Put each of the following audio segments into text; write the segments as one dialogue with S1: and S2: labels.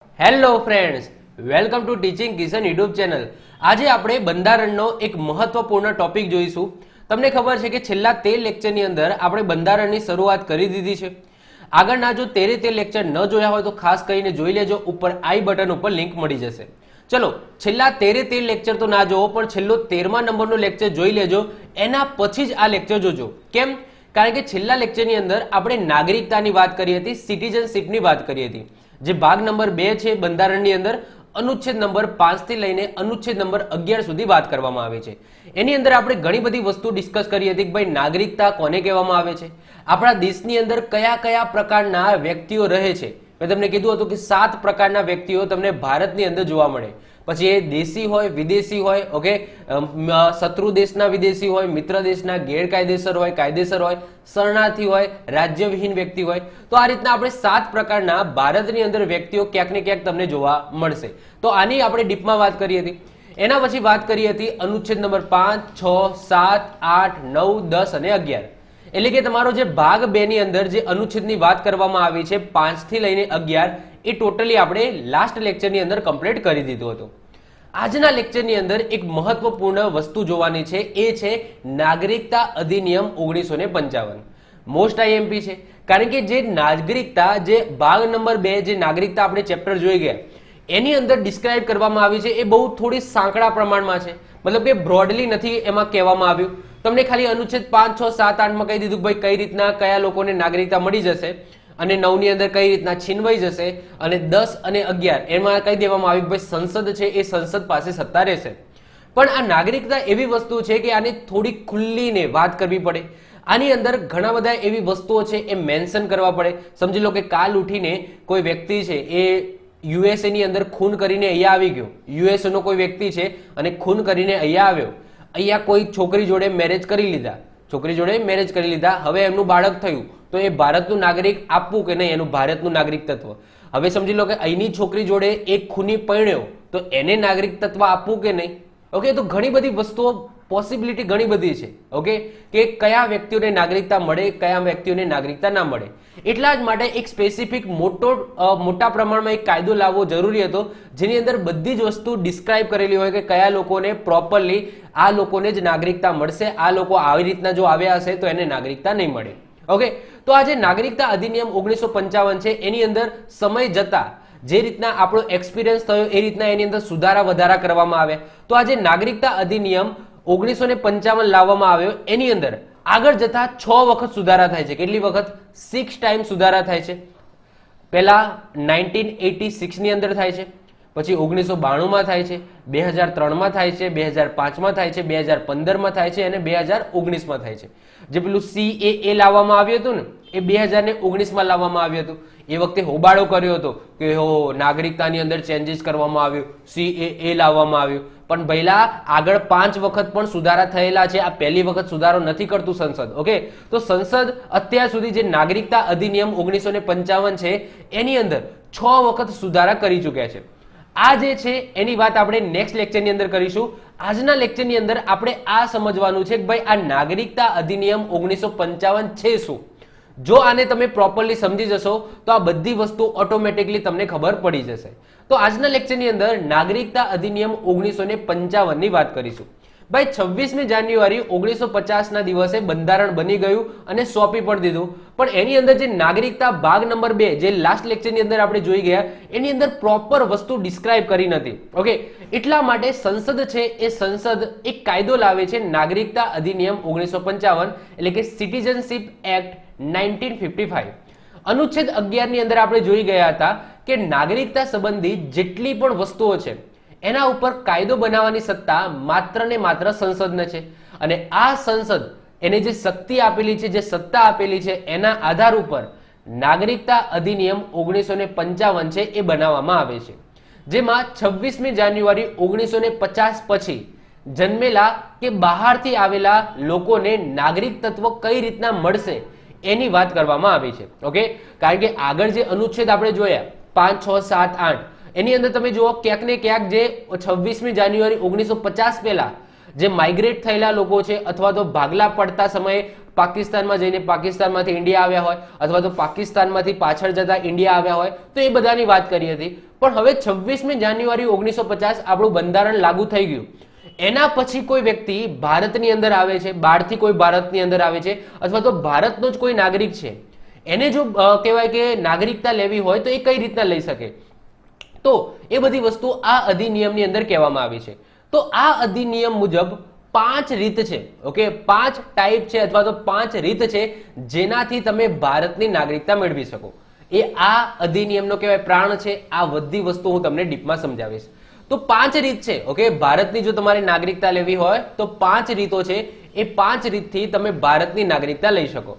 S1: Hello friends, welcome to teaching Kishan YouTube channel. આજે આપણે બંધારણનો એક મહત્વપૂર્ણ ટોપિક જોઈશું। તમને ખબર છે કે છેલ્લા 13 લેક્ચરની અંદર આપણે બંધારણની શરૂઆત કરી દીધી છે। આગળના જો 13 લેક્ચર ન જોયા હોય તો ખાસ કરીને જોઈ લેજો, ઉપર આઈ બટન ઉપર લિંક મળી જશે। ચલો, છેલ્લા 13 લેક્ચર તો ના જોવો, પણ છેલ્લો 13મા નંબરનો લેક્ચર જોઈ લેજો, એના પછી જ આ લેક્ચર જોજો। કેમ? કારણ કે છેલ્લા લેક્ચરની અંદર આપણે નાગરિકતાની વાત કરી હતી, સિટીઝનશીપની વાત કરી હતી। જે ભાગ નંબર 2 છે બંધારણની અંદર અનુચ્છેદ નંબર 5 થી લઈને અનુચ્છેદ નંબર 11 સુધી વાત કરવામાં આવે છે। એની અંદર આપણે ઘણી બધી વસ્તુ ડિસ્કસ કરી હતી કે ભાઈ નાગરિકતા કોને કહેવામાં આવે છે, આપણા દેશની અંદર કયા કયા પ્રકારના વ્યક્તિઓ રહે છે। મેં તમને કીધું હતું કે 7 પ્રકારના વ્યક્તિઓ તમને ભારતની અંદર જોવા મળે, પછી એ દેશી હોય, વિદેશી હોય, ઓકે, શત્રુ દેશના વિદેશી હોય, મિત્ર દેશના ગેરકાયદેસર હોય, કાયદેસર હોય, શરણાર્થી હોય, રાજ્યવિહીન વ્યક્તિ હોય। તો આ રીતના આપણે 7 પ્રકારના ભારતની અંદર વ્યક્તિઓ ક્યાંક ને ક્યાંક તમને જોવા મળશે। તો આની આપણે ડીપમાં વાત કરી હતી। એના પછી વાત કરી હતી અનુચ્છેદ નંબર 5, 6, 7, 8, 9, 10 અને 11। એટલે કે તમારો જે ભાગ 2 ની અંદર જે અનુચ્છેદની વાત કરવામાં આવી છે 5 થી લઈને 11, એ ટોટલી આપણે લાસ્ટ લેક્ચરની અંદર કમ્પ્લીટ કરી દીધું હતું। આજના લેક્ચરની અંદર એક મહત્વપૂર્ણ વસ્તુ જોવાની છે, એ છે નાગરિકતા અધિનિયમ 1955। મોસ્ટ આઈએમપી છે, કારણ કે જે નાગરિકતા, જે ભાગ નંબર 2 જે નાગરિકતા આપણે ચેપ્ટર જોઈ ગયા, એની અંદર ડિસ્ક્રાઇબ કરવામાં આવી છે એ બહુ થોડી સાંકડા પ્રમાણમાં છે, મતલબ કે બ્રોડલી નથી એમાં કહેવામાં આવ્યું। તમને ખાલી અનુચ્છેદ 5, 6, 7, 8 માં કહી દીધું ભાઈ કઈ રીતના કયા લોકોને નાગરિકતા મળી જશે, અને 9 ની અંદર કઈ રીતના છીનવાઈ જશે, અને 10 અને 11 એમાં કહી દેવામાં આવ્યું કે ભાઈ સંસદ છે એ સંસદ પાસે સત્તા રહેશે। પણ આ નાગરિકતા એવી વસ્તુ છે કે આની થોડી ખુલ્લીને વાત કરવી પડે। આની અંદર ઘણા બધા એવી વસ્તુઓ છે એ મેન્શન કરવા પડે। સમજી લો કે કાલ ઉઠીને કોઈ વ્યક્તિ છે એ યુએસએ ની અંદર ખૂન કરીને અહીંયા આવી ગયો, યુએસએ નો કોઈ વ્યક્તિ છે અને ખૂન કરીને અહીંયા આવ્યો, અહીંયા કોઈ છોકરી જોડે મેરેજ કરી લીધા, છોકરી જોડે મેરેજ કરી લીધા, હવે એમનું બાળક થયું, તો એ ભારતનું નાગરિક આપવું કે નહીં, એનું ભારતનું નાગરિક તત્વ। હવે સમજી લો કે અહીંની છોકરી જોડે એક ખૂની પરણ્યો, તો એને નાગરિક તત્વ આપવું કે નહીં, ઓકે। તો ઘણી બધી વસ્તુઓ, પોસિબિલિટી ઘણી બધી છે, ઓકે, કે કયા વ્યક્તિઓને નાગરિકતા મળે, કયા વ્યક્તિઓને નાગરિકતા ના મળે। એટલા જ માટે એક સ્પેસિફિક મોટા પ્રમાણમાં એક કાયદો લાવવો જરૂરી હતો, જેની અંદર બધી જ વસ્તુ ડિસ્ક્રાઇબ કરેલી હોય કે કયા લોકોને પ્રોપરલી આ લોકોને જ નાગરિકતા મળશે, આ લોકો આવી રીતના જો આવ્યા હશે તો એને નાગરિકતા નહીં મળે, ઓકે। તો આ જે નાગરિકતા અધિનિયમ 1955 છે, એની અંદર સમય જતા જે રીતના આપણો એક્સપિરિયન્સ થયો એ રીતના એની અંદર સુધારા વધારા કરવામાં આવ્યા। તો આ જે નાગરિકતા અધિનિયમ 1955 લાવવામાં આવ્યો, એની અંદર આગળ જતા 6 વખત સુધારા થાય છે। કેટલી વખત? 6 ટાઈમ સુધારા થાય છે। પહેલા 1986 ની અંદર થાય છે, પછી 1992 માં થાય છે, 2003 માં થાય છે, 2005 માં થાય છે, 2015 માં થાય છે અને 2019 માં થાય છે। જે પેલું CAA લાવવામાં આવ્યું હતું ને, એ 2019 માં લાવવામાં આવ્યું હતું। એ વખતે હોબાળો કર્યો હતો કે નાગરિકતાની અંદર ચેન્જીસ કરવામાં આવ્યું, CAA લાવવામાં આવ્યું, પણ પહેલા આગળ 5 વખત પણ સુધારા થયેલા છે। આ પહેલી વખત સુધારો નથી કરતું સંસદ, ઓકે। તો સંસદ અત્યાર સુધી જે નાગરિકતા અધિનિયમ 1955 છે એની અંદર 6 વખત સુધારા કરી ચૂક્યા છે। આ જે છે એની વાત આપણે નેક્સ્ટ લેક્ચરની અંદર કરીશું। આજના લેક્ચરની અંદર આપણે આ સમજવાનું છે કે ભાઈ આ નાગરિકતા અધિનિયમ 1955 છે શું। જો આને તમે પ્રોપરલી સમજી જશો તો આ બધી વસ્તુ ઓટોમેટિકલી તમને ખબર પડી જશે। તો આજના લેક્ચરની અંદર નાગરિકતા અધિનિયમ 1955 ની વાત કરીશું। ભાઈ 26મી જાન્યુઆરી 1950 ના દિવસે બંધારણ બની ગયું અને સોંપી પણ દીધું, પણ એની અંદર જે નાગરિકતા ભાગ નંબર 2 જે લાસ્ટ લેક્ચરની અંદર આપણે જોઈ ગયા, એની અંદર પ્રોપર વસ્તુ ડિસ્ક્રાઇબ કરી નથી, ઓકે। એટલા માટે સંસદ છે એ સંસદ એક કાયદો લાવે છે, નાગરિકતા અધિનિયમ 1955, એટલે કે સિટીઝનશીપ એક્ટ 1955। અનુચ્છેદ 11 ની અંદર આપણે જોઈ ગયા હતા કે નાગરિકતા સંબંધિત જેટલી પણ વસ્તુઓ છે એના ઉપર કાયદો બનાવવાની સત્તા માત્ર ને માત્ર સંસદને છે, અને આ સંસદ એને જે શક્તિ આપેલી છે, જે સત્તા આપેલી છે, એના આધાર ઉપર નાગરિકતા અધિનિયમ 1955 છે એ બનાવવામાં આવે છે। જેમાં 26મી જાન્યુઆરી 1950 પછી જન્મેલા કે બહારથી આવેલા લોકોને નાગરિક તત્વ કઈ રીતના મળશે એની વાત કરવામાં આવી છે, ઓકે। કારણ કે આગળ જે અનુચ્છેદ આપણે જોયા 5, 6, 7, 8, એની અંદર તમે જુઓ ક્યાંક ને ક્યાંક જે 26મી જાન્યુઆરી 1950 પહેલા જે માઇગ્રેટ થયેલા લોકો છે અથવા તો ભાગલા પડતા સમયે પાકિસ્તાનમાં જઈને પાકિસ્તાનમાંથી ઇન્ડિયા આવ્યા હોય અથવા તો પાકિસ્તાનમાંથી પાછળ જતા ઇન્ડિયા આવ્યા હોય, તો એ બધાની વાત કરી હતી. પણ હવે 26મી જાન્યુઆરી 1950 આપણું બંધારણ લાગુ થઈ ગયું. એના પછી કોઈ વ્યક્તિ ભારતની અંદર આવે છે, બહારથી કોઈ ભારતની અંદર આવે છે અથવા તો ભારતનો જ કોઈ નાગરિક છે, એને જો કહેવાય કે નાગરિકતા લેવી હોય તો એ કઈ રીતના લઈ શકે? તો એ બધી વસ્તુ આ અધિનિયમની અંદર કહેવામાં આવી છે. તો આ અધિનિયમ મુજબ 5 રીત છે. ઓકે, 5 ટાઈપ છે અથવા તો 5 રીત છે જેનાથી તમે ભારતની નાગરિકતા મેળવી શકો. એ આ અધિનિયમનો કહેવાય પ્રાણ છે. આ બધી વસ્તુ હું તમને ડીપમાં સમજાવીશ. તો 5 રીત છે. ઓકે, ભારતની જો તમારે નાગરિકતા લેવી હોય તો 5 રીતો છે. એ 5 રીતથી તમે ભારતની નાગરિકતા લઈ શકો.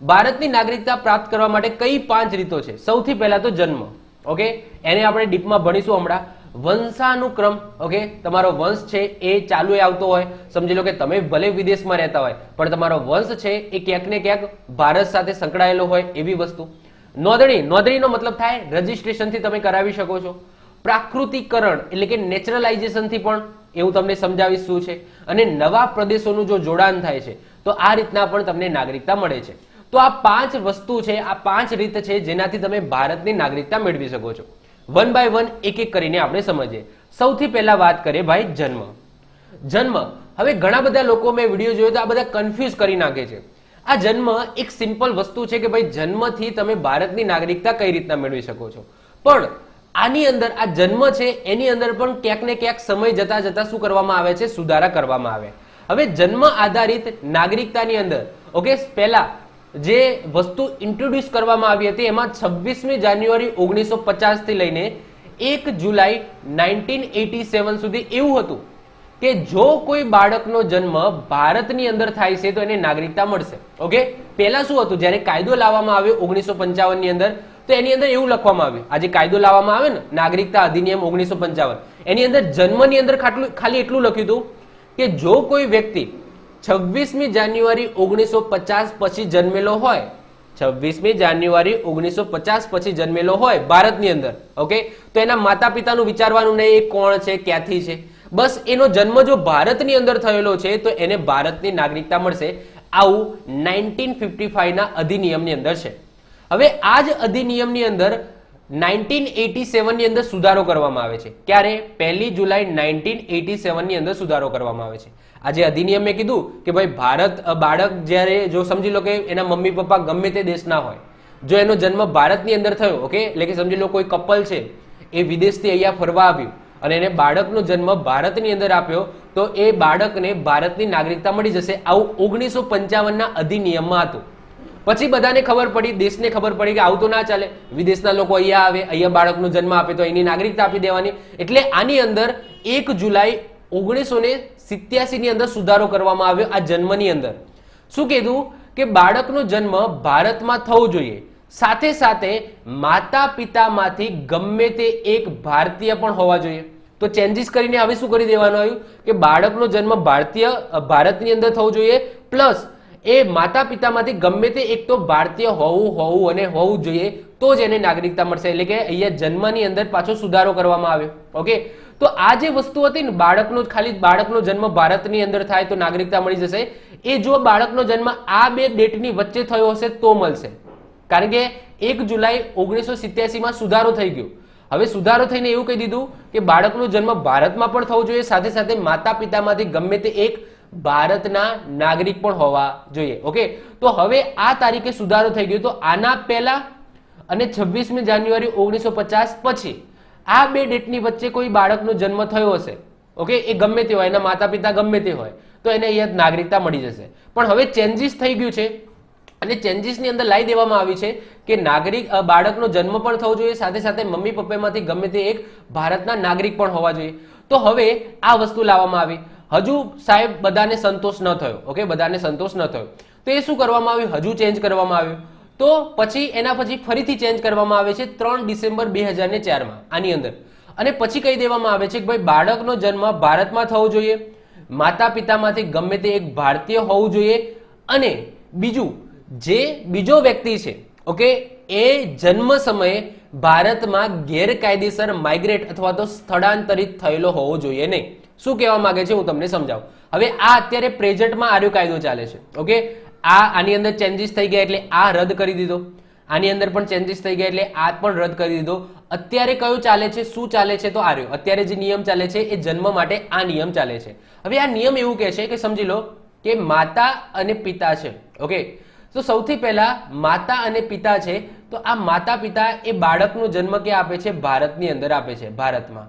S1: ભારતની નાગરિકતા પ્રાપ્ત કરવા માટે કઈ 5 રીતો છે? સૌથી પહેલા તો જન્મ. ઓકે, એને આપણે ડીપમાં ભણીશું હમણાં. વંશાનુક્રમ. ઓકે, તમારો વંશ છે એ ચાલુ આવતો હોય, સમજી લો કે તમે ભલે વિદેશમાં રહેતા હોય પણ તમારો વંશ છે એ ક્યાંક ને ક્યાંક ભારત સાથે સંકળાયેલો હોય એવી વસ્તુ. નોંધણી. નોંધણીનો મતલબ થાય રજીસ્ટ્રેશનથી તમે કરાવી શકો છો. પ્રાકૃતિકરણ એટલે કે નેચરલાઇઝેશનથી પણ એવું તમને સમજાવીશ શું છે. અને નવા પ્રદેશોનું જો જોડાણ થાય છે તો આ રીતના પણ તમને નાગરિકતા મળે છે. તો આ 5 વસ્તુ છે, આ 5 રીત છે જેનાથી તમે ભારતની નાગરિકતા મેળવી શકો છો. વન બાય વન એક એક કરીને આપણે સમજીએ. સૌથી પહેલા વાત કરીએ ભાઈ જન્મ. જન્મ. હવે ઘણા બધા લોકો મેં વિડીયો જોયો તો આ બધા કન્ફ્યુઝ કરી નાખે છે. આ જન્મ એક સિમ્પલ વસ્તુ છે કે ભાઈ જન્મથી તમે ભારતની નાગરિકતા કઈ રીતના મેળવી શકો છો. પણ આની અંદર આ જન્મ છે એની અંદર પણ ક્યાંક ને ક્યાંક સમય જતા જતા શું કરવામાં આવે છે? સુધારા કરવામાં આવે. હવે જન્મ આધારિત નાગરિકતાની અંદર ઓકે પહેલા જે વસ્તુ ઇન્ટ્રોડ્યુસ કરવામાં આવી હતી એમાં 26મી જાન્યુઆરી 1950 થી લઈને 1 જુલાઈ 1987 સુધી એવું હતું કે જો કોઈ બાળકનો જન્મ ભારતની અંદર થાય છે તો એને નાગરિકતા મળશે. ઓકે, પહેલા શું હતું? જ્યારે કાયદો લાવવામાં આવ્યો 1955 ની અંદર તો એની અંદર એવું લખવામાં આવ્યું, આજે કાયદો લાવવામાં આવે ને નાગરિકતા અધિનિયમ 1955, એની અંદર જન્મની અંદર ખાલી એટલું લખ્યું હતું કે જો કોઈ વ્યક્તિ 26મી જાન્યુઆરી 1950 પછી જન્મેલો હોય, 26મી જાન્યુઆરી 1950 પછી જન્મેલો હોય ભારતની અંદર, ઓકે, તો એના માતા પિતાનું વિચારવાનું નહીં એ કોણ છે, ક્યાંથી છે, બસ એનો જન્મ જો ભારતની અંદર થયેલો છે તો એને ભારતની નાગરિકતા મળશે. આવું 1955 ના અધિનિયમની અંદર છે. હવે આ જ અધિનિયમની અંદર 1987 ની અંદર સુધારો કરવામાં આવે છે. ક્યારે? 1 જુલાઈ 1987 ની અંદર સુધારો કરવામાં આવે છે. આજે અધિનિયમ મેં કીધું કે ભાઈ બાળક જ્યારે જો સમજી લો કે એના મમ્મી પપ્પા ગમે તે દેશના હોય, જો એનો જન્મ ભારતની અંદર થયો, ઓકે, એટલે કે સમજી લો કોઈ કપલ છે એ વિદેશથી અહીંયા ફરવા આવ્યું અને એને બાળકનો જન્મ ભારતની અંદર આપ્યો તો એ બાળકને ભારતની નાગરિકતા મળી જશે. આવું 1955 ના અધિનિયમમાં હતું. પછી બધાને ખબર પડી, દેશને ખબર પડી કે આવું તો ના ચાલે, વિદેશના લોકો અહીંયા આવે, અહીંયા બાળકનો જન્મ આપે તો એની નાગરિકતા આપી દેવાની. એટલે આની અંદર 1 જુલાઈ 1987 ની અંદર સુધારો કરવામાં આવ્યો. આ જન્મની અંદર શું કીધું કે બાળકનો જન્મ ભારતમાં થવો જોઈએ, સાથે સાથે માતા પિતામાંથી ગમે તે એક ભારતીય પણ હોવા જોઈએ. તો ચેન્જીસ કરીને હવે શું કરી દેવાનું આવ્યું કે બાળકનો જન્મ ભારતની અંદર થવો જોઈએ, પ્લસ એ માતા પિતામાંથી ગમે તે એક તો ભારતીય હોવું જોઈએ તો જ એને નાગરિકતા મળશે. એટલે કે અહીંયા જન્મની અંદર પાછો સુધારો કરવામાં આવ્યો. ઓકે, તો આ જે વસ્તુ હતી ને ખાલી બાળકનો જન્મ ભારતની અંદર થાય તો નાગરિકતા મળી જશે, એ જો બાળકનો જન્મ આ બે ડેટની વચ્ચે થયો હશે તો મળશે. કારણ કે 1 જુલાઈ 1987 માં સુધારો થઈ ગયો. હવે સુધારો થઈને એવું કહી દીધું કે બાળકનો જન્મ ભારતમાં પણ થવો જોઈએ, સાથે સાથે માતા પિતામાંથી ગમે તે એક ભારતના નાગરિક પણ હોવા જોઈએ. ઓકે, તો હવે આ તારીખે સુધારો થઈ ગયો. તો આના પહેલા અને 26મી જાન્યુઆરી 1950 પછી આ બે ડેટની વચ્ચે કોઈ બાળકનો જન્મ થયો હશે, ઓકે, એ ગમે તે હોય, એના માતા પિતા ગમે તે હોય તો એને અહીંયા નાગરિકતા મળી જશે. પણ હવે ચેન્જીસ થઈ ગયું છે અને ચેન્જીસની અંદર લાવી દેવામાં આવી છે કે બાળકનો જન્મ પણ થવો જોઈએ, સાથે સાથે મમ્મી પપ્પામાંથી ગમે તે એક ભારતના નાગરિક પણ હોવા જોઈએ. તો હવે આ વસ્તુ લાવવામાં આવી. હજુ સાહેબ બધાને સંતોષ ન થયો. ઓકે, બધાને સંતોષ ન થયો તો એ શું કરવામાં આવ્યું? હજુ ચેન્જ કરવામાં આવ્યું. તો પછી એના પછી ફરીથી ચેન્જ કરવામાં આવે છે 3 ડિસેમ્બર 2004 માં આની અંદર. અને પછી કહી દેવામાં આવે છે કે ભાઈ બાળકનો જન્મ ભારતમાં થવો જોઈએ, માતા પિતામાંથી ગમે તે એક ભારતીય હોવું જોઈએ, અને બીજું જે બીજો વ્યક્તિ છે, ઓકે, એ જન્મ સમયે ભારતમાં ગેરકાયદેસર માઇગ્રેટ અથવા તો સ્થળાંતરિત થયેલો હોવો જોઈએ નહીં. શું કહેવા માંગે છે હું તમને સમજાવું. હવે આ અત્યારે પ્રેઝન્ટમાં આર્યો કાયદો ચાલે છે. ઓકે, આની અંદર ચેન્જીસ થઈ ગયા એટલે આ રદ કરી દીધો, આની અંદર પણ ચેન્જીસ થઈ ગયા એટલે આ પણ રદ કરી દીધો. અત્યારે કયો ચાલે છે, શું ચાલે છે? તો આ રહ્યો અત્યારે જે નિયમ ચાલે છે એ જન્મ માટે આ નિયમ ચાલે છે. હવે આ નિયમ એવું કહે છે કે સમજી લો કે માતા અને પિતા છે. ઓકે, તો સૌથી પહેલા માતા અને પિતા છે, તો આ માતા પિતા એ બાળકનો જન્મ ક્યાં આપે છે? ભારતની અંદર આપે છે, ભારતમાં.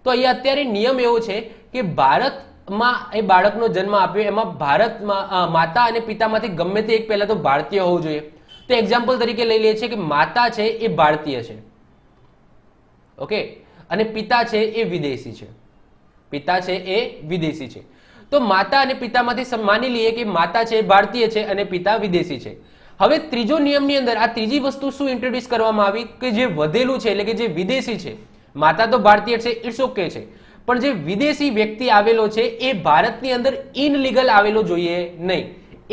S1: તો અહીંયા અત્યારે નિયમ એવો છે કે ભારતમાં એ બાળકનો જન્મ આપ્યો, એમાં ભારતમાં માતા અને પિતામાંથી ગમે તે એક પહેલા તો ભારતીય હોવું જોઈએ. તો એક્ઝામ્પલ તરીકે લઈ લઈએ છીએ કે માતા છે એ ભારતીય છે, ઓકે, અને પિતા છે એ વિદેશી છે. પિતા છે એ વિદેશી છે. તો માતા અને પિતામાંથી માની લઈએ કે માતા છે ભારતીય છે અને પિતા વિદેશી છે. હવે ત્રીજો નિયમની અંદર આ ત્રીજી વસ્તુ શું ઇન્ટ્રોડ્યુસ કરવામાં આવી કે જે વધેલું છે એટલે કે જે વિદેશી છે, માતા તો ભારતીય છે, ઇટ્સ ઓકે છે, પણ જે વિદેશી વ્યક્તિ આવેલો છે એ ભારતની અંદર ઇનલીગલ આવેલો જોઈએ નહીં.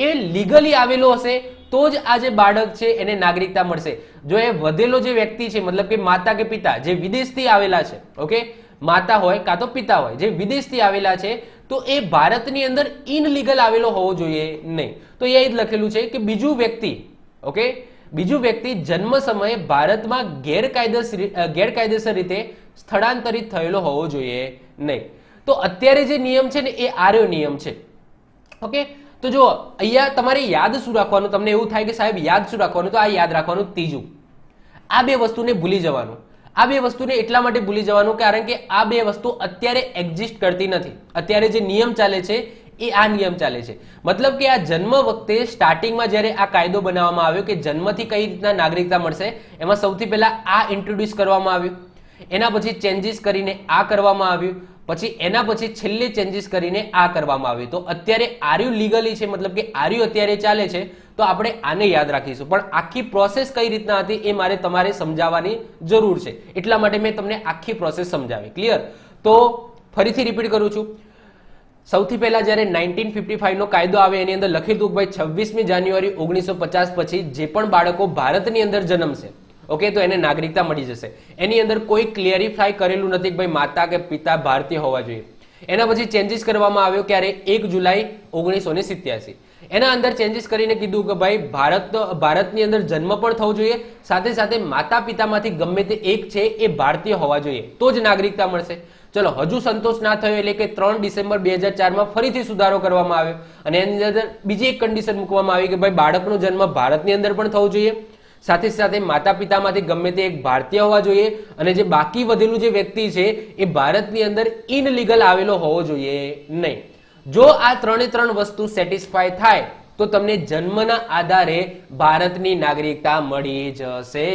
S1: એ લીગલી આવેલો હશે તો જ આ જે બાળક છે એને નાગરિકતા મળશે. જો એ વધેલો જે વ્યક્તિ છે મતલબ કે માતા કે પિતા જે વિદેશથી આવેલા છે, ઓકે, માતા હોય કાં તો પિતા હોય જે વિદેશથી આવેલા છે, તો એ ભારતની અંદર ઇનલીગલ આવેલો હોવો જોઈએ નહીં. તો એ જ લખેલું છે કે બીજું વ્યક્તિ, ઓકે, બીજું વ્યક્તિ જન્મ સમયે ભારતમાં ગેરકાયદેસર રીતે સ્થળાંતરિત થયેલો હોવો જોઈએ નહીં. તો અત્યારે જે નિયમ છે ને એ આર્યો નિયમ છે. ઓકે, તો જો અહીંયા તમારે યાદ શું રાખવાનું? તમને એવું થાય કે સાહેબ યાદ શું રાખવાનું? તો આ યાદ રાખવાનું ત્રીજું. આ બે વસ્તુને ભૂલી જવાનું. આ બે વસ્તુને એટલા માટે ભૂલી જવાનું કારણ કે આ બે વસ્તુ અત્યારે એક્ઝિસ્ટ કરતી નથી. અત્યારે જે નિયમ ચાલે છે એ આ નિયમ ચાલે છે. મતલબ કે આ જન્મ વખતે સ્ટાર્ટિંગમાં જ્યારે આ કાયદો બનાવવામાં આવ્યો કે જન્મથી કઈ રીતના નાગરિકતા મળશે, એમાં સૌથી પહેલા આ ઇન્ટ્રોડ્યુસ કરવામાં આવ્યું, એના પછી ચેન્જીસ કરીને આ કરવામાં આવ્યું, પછી એના પછી છેલ્લે ચેન્જીસ કરીને આ કરવામાં આવ્યું. તો અત્યારે આર્યુ લીગલી છે, મતલબ કે આર્યુ અત્યારે ચાલે છે, તો આપણે આને યાદ રાખીશું. પણ આખી પ્રોસેસ કઈ રીતના હતી એ મારે તમારે સમજાવવાની જરૂર છે, એટલા માટે મેં તમને આખી પ્રોસેસ સમજાવી. ક્લિયર? તો ફરીથી રિપીટ કરું છું. સૌથી પહેલા જ્યારે 1955 નો કાયદો આવે એની અંદર લખી હતું કે ભાઈ 26મી જાન્યુઆરી 1950 પછી જે પણ બાળકો ભારતની અંદર જન્મશે, ઓકે, તો એને નાગરિકતા મળી જશે. એની અંદર કોઈ ક્લિયરિફાય કરેલું નથી કે ભાઈ માતા કે પિતા ભારતીય હોવા જોઈએ. એના પછી ચેન્જીસ કરવામાં આવ્યો ક્યારે? 1 જુલાઈ 1987. એના અંદર ચેન્જીસ કરીને કીધું કે ભાઈ ભારતની અંદર જન્મ પણ થવો જોઈએ, સાથે સાથે માતા પિતામાંથી ગમે તે એક છે એ ભારતીય હોવા જોઈએ, તો જ નાગરિકતા મળશે. ચલો, હજુ સંતોષ ના થયો એટલે કે 3 ડિસેમ્બર 2004 ફરીથી સુધારો કરવામાં આવ્યો અને એની અંદર બીજી એક કન્ડિશન મૂકવામાં આવી કે ભાઈ બાળકનો જન્મ ભારતની અંદર પણ થવો જોઈએ, સાથે સાથે માતા પિતામાંથી ગમે તે એક ભારતીય હોવા જોઈએ અને જે બાકી વધેલું જે વ્યક્તિ છે એ ભારતની અંદર ઇનલીગલ આવેલો હોવો જોઈએ નહીં. જો આ ત્રણ વસ્તુ સેટિસ્ફાય થાય તો તમને જન્મના આધારે ભારતની નાગરિકતા મળી જશે.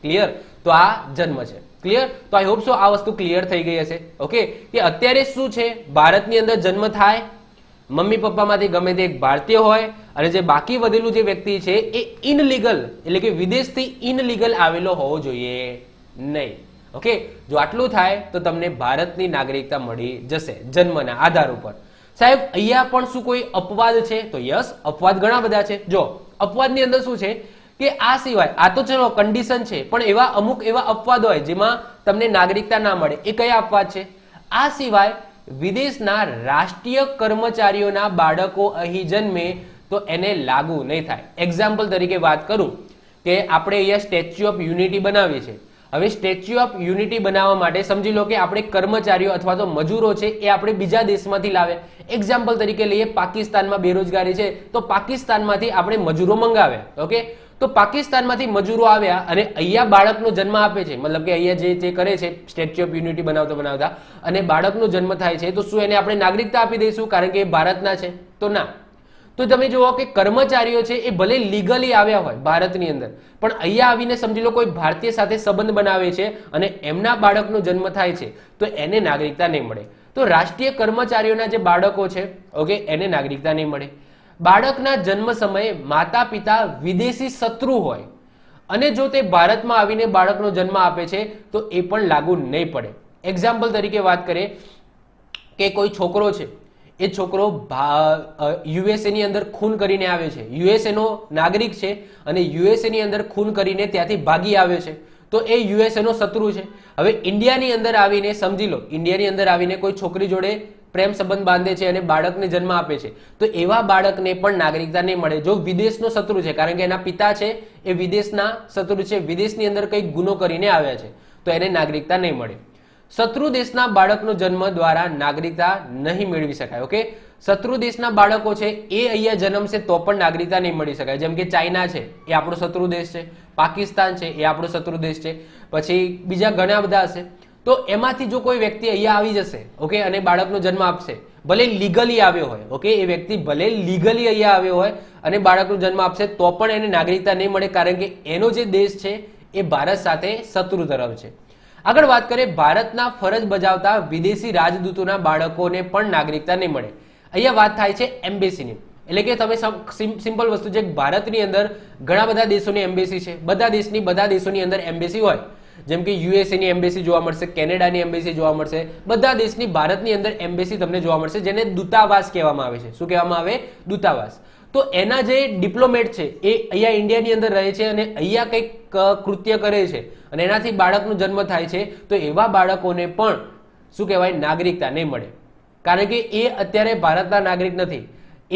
S1: ક્લિયર? તો આ જન્મ છે. ક્લિયર? તો આઈ હોપ સો આ વસ્તુ ક્લિયર થઈ ગઈ હશે. ઓકે, કે અત્યારે શું છે, ભારતની અંદર જન્મ થાય, મમ્મી પપ્પામાંથી ગમે તે એક ભારતીય હોય અને જે બાકી વધેલું જે વ્યક્તિ છે એ ઇનલીગલ એટલે કે વિદેશથી ઇનલીગલ આવેલો હોવો જોઈએ નહીં. ઓકે, જો આટલું થાય તો તમને ભારતની નાગરિકતા મળી જશે જન્મના આધાર ઉપર. સાહેબ અહીંયા પણ શું કોઈ અપવાદ છે? તો યસ, અપવાદ ઘણા બધા છે. જો અપવાદની અંદર શું છે કે આ સિવાય, આ તો ચલો કન્ડિશન છે, પણ એવા અમુક એવા અપવાદ હોય જેમાં તમને નાગરિકતા ના મળે. એ કયા અપવાદ છે? આ સિવાય વિદેશના રાષ્ટ્રીય કર્મચારીઓના બાળકો અહીં જન્મે તો એને લાગુ નહીં થાય. એક્ઝામ્પલ તરીકે વાત કરું કે આપણે અહીંયા સ્ટેચ્યુ ઓફ યુનિટી બનાવી છે. હવે સ્ટેચ્યુ ઓફ યુનિટી બનાવવા માટે સમજી લો કે આપણે કર્મચારીઓ અથવા તો મજૂરો છે એ આપણે બીજા દેશમાંથી લાવે. એક્ઝામ્પલ તરીકે લઈએ, પાકિસ્તાનમાં બેરોજગારી છે તો પાકિસ્તાનમાંથી આપણે મજૂરો મંગાવ્યા. ઓકે, તો પાકિસ્તાનમાંથી મજૂરો આવ્યા અને અહીંયા બાળકનો જન્મ આપે છે, મતલબ કે અહીંયા જે કરે છે સ્ટેચ્યુ ઓફ યુનિટી બનાવતા અને બાળકનો જન્મ થાય છે, તો શું એને આપણે નાગરિકતા આપી દઈશું કારણ કે એ ભારતના છે? તો ના. તો તમે જુઓ કે કર્મચારીઓ છે એ ભલે લીગલી આવ્યા હોય ભારતની અંદર, પણ અહીંયા આવીને સમજી લો કોઈ ભારતીય સાથે સંબંધ બનાવે છે અને એમના બાળકનો જન્મ થાય છે તો એને નાગરિકતા નહીં મળે. તો રાષ્ટ્રીય કર્મચારીઓના જે બાળકો છે, ઓકે, એને નાગરિકતા નહીં મળે. બાળકના જન્મ સમયે માતા પિતા વિદેશી શત્રુ હોય અને જો તે ભારતમાં આવીને બાળકનો જન્મ આપે છે તો એ પણ લાગુ નહીં પડે. એક્ઝામ્પલ તરીકે વાત કરીએ કે કોઈ છોકરો છે, એ છોકરો યુએસએ ની અંદર ખૂન કરીને આવે છે, યુએસએ નો નાગરિક છે અને યુએસએ ની અંદર ખૂન કરીને ત્યાંથી ભાગી આવ્યો છે, તો એ યુએસએ નો શત્રુ છે. હવે ઇન્ડિયાની અંદર આવીને સમજી લો, ઇન્ડિયાની અંદર આવીને કોઈ છોકરી જોડે પ્રેમ સંબંધ બાંધે છે અને બાળકને જન્મ આપે છે, તો એવા બાળકને પણ નાગરિકતા નહીં મળે જો વિદેશનો શત્રુ છે, કારણ કે એના પિતા છે એ વિદેશના શત્રુ છે, વિદેશની અંદર કંઈક ગુનો કરીને આવ્યા છે, તો એને નાગરિકતા નહીં મળે. શત્રુ દેશના બાળકનો જન્મ દ્વારા નાગરિકતા નહીં મેળવી શકાય. ઓકે, શત્રુ દેશના બાળકો છે એ અહીંયા જન્મશે તો પણ નાગરિકતા નહીં મળી શકાય. જેમ કે ચાઇના છે એ આપણો શત્રુ દેશ છે, પાકિસ્તાન છે એ આપણો શત્રુ દેશ છે, પછી બીજા ઘણા બધા હશે. તો એમાંથી જો કોઈ વ્યક્તિ અહીંયા આવી જશે, ઓકે, અને બાળકનો જન્મ આપશે, ભલે લીગલી આવ્યો હોય, ઓકે, એ વ્યક્તિ ભલે લીગલી અહીંયા આવ્યો હોય અને બાળકનો જન્મ આપશે તો પણ એને નાગરિકતા નહીં મળે, કારણ કે એનો જે દેશ છે એ ભારત સાથે શત્રુ તરફ છે. આગળ વાત કરીએ ભારતના ફરજ બજાવતા વિદેશી રાજદૂતોના બાળકોને પણ નાગરિકતા નહીં મળે. અહીંયા વાત થાય છે એમ્બેસીની, એટલે કે તમે સિમ્પલ વસ્તુ છે, ભારતની અંદર ઘણા બધા દેશોની એમ્બેસી છે, બધા દેશોની અંદર એમ્બેસી હોય, જેમ કે યુએસએની એમ્બેસી જોવા મળશે, કેનેડાની એમ્બેસી જોવા મળશે, બધા દેશની ભારતની અંદર એમ્બેસી તમને જોવા મળશે, જેને દૂતાવાસ કહેવામાં આવે છે. શું કહેવામાં આવે? દૂતાવાસ. તો એના જે ડિપ્લોમેટ છે એ અહીંયા ઇન્ડિયાની અંદર રહે છે અને અહીંયા કંઈક કૃત્ય કરે છે અને એનાથી બાળકનો જન્મ થાય છે, તો એવા બાળકોને પણ શું કહેવાય? નાગરિકતા નહીં મળે, કારણ કે એ અત્યારે ભારતના નાગરિક નથી.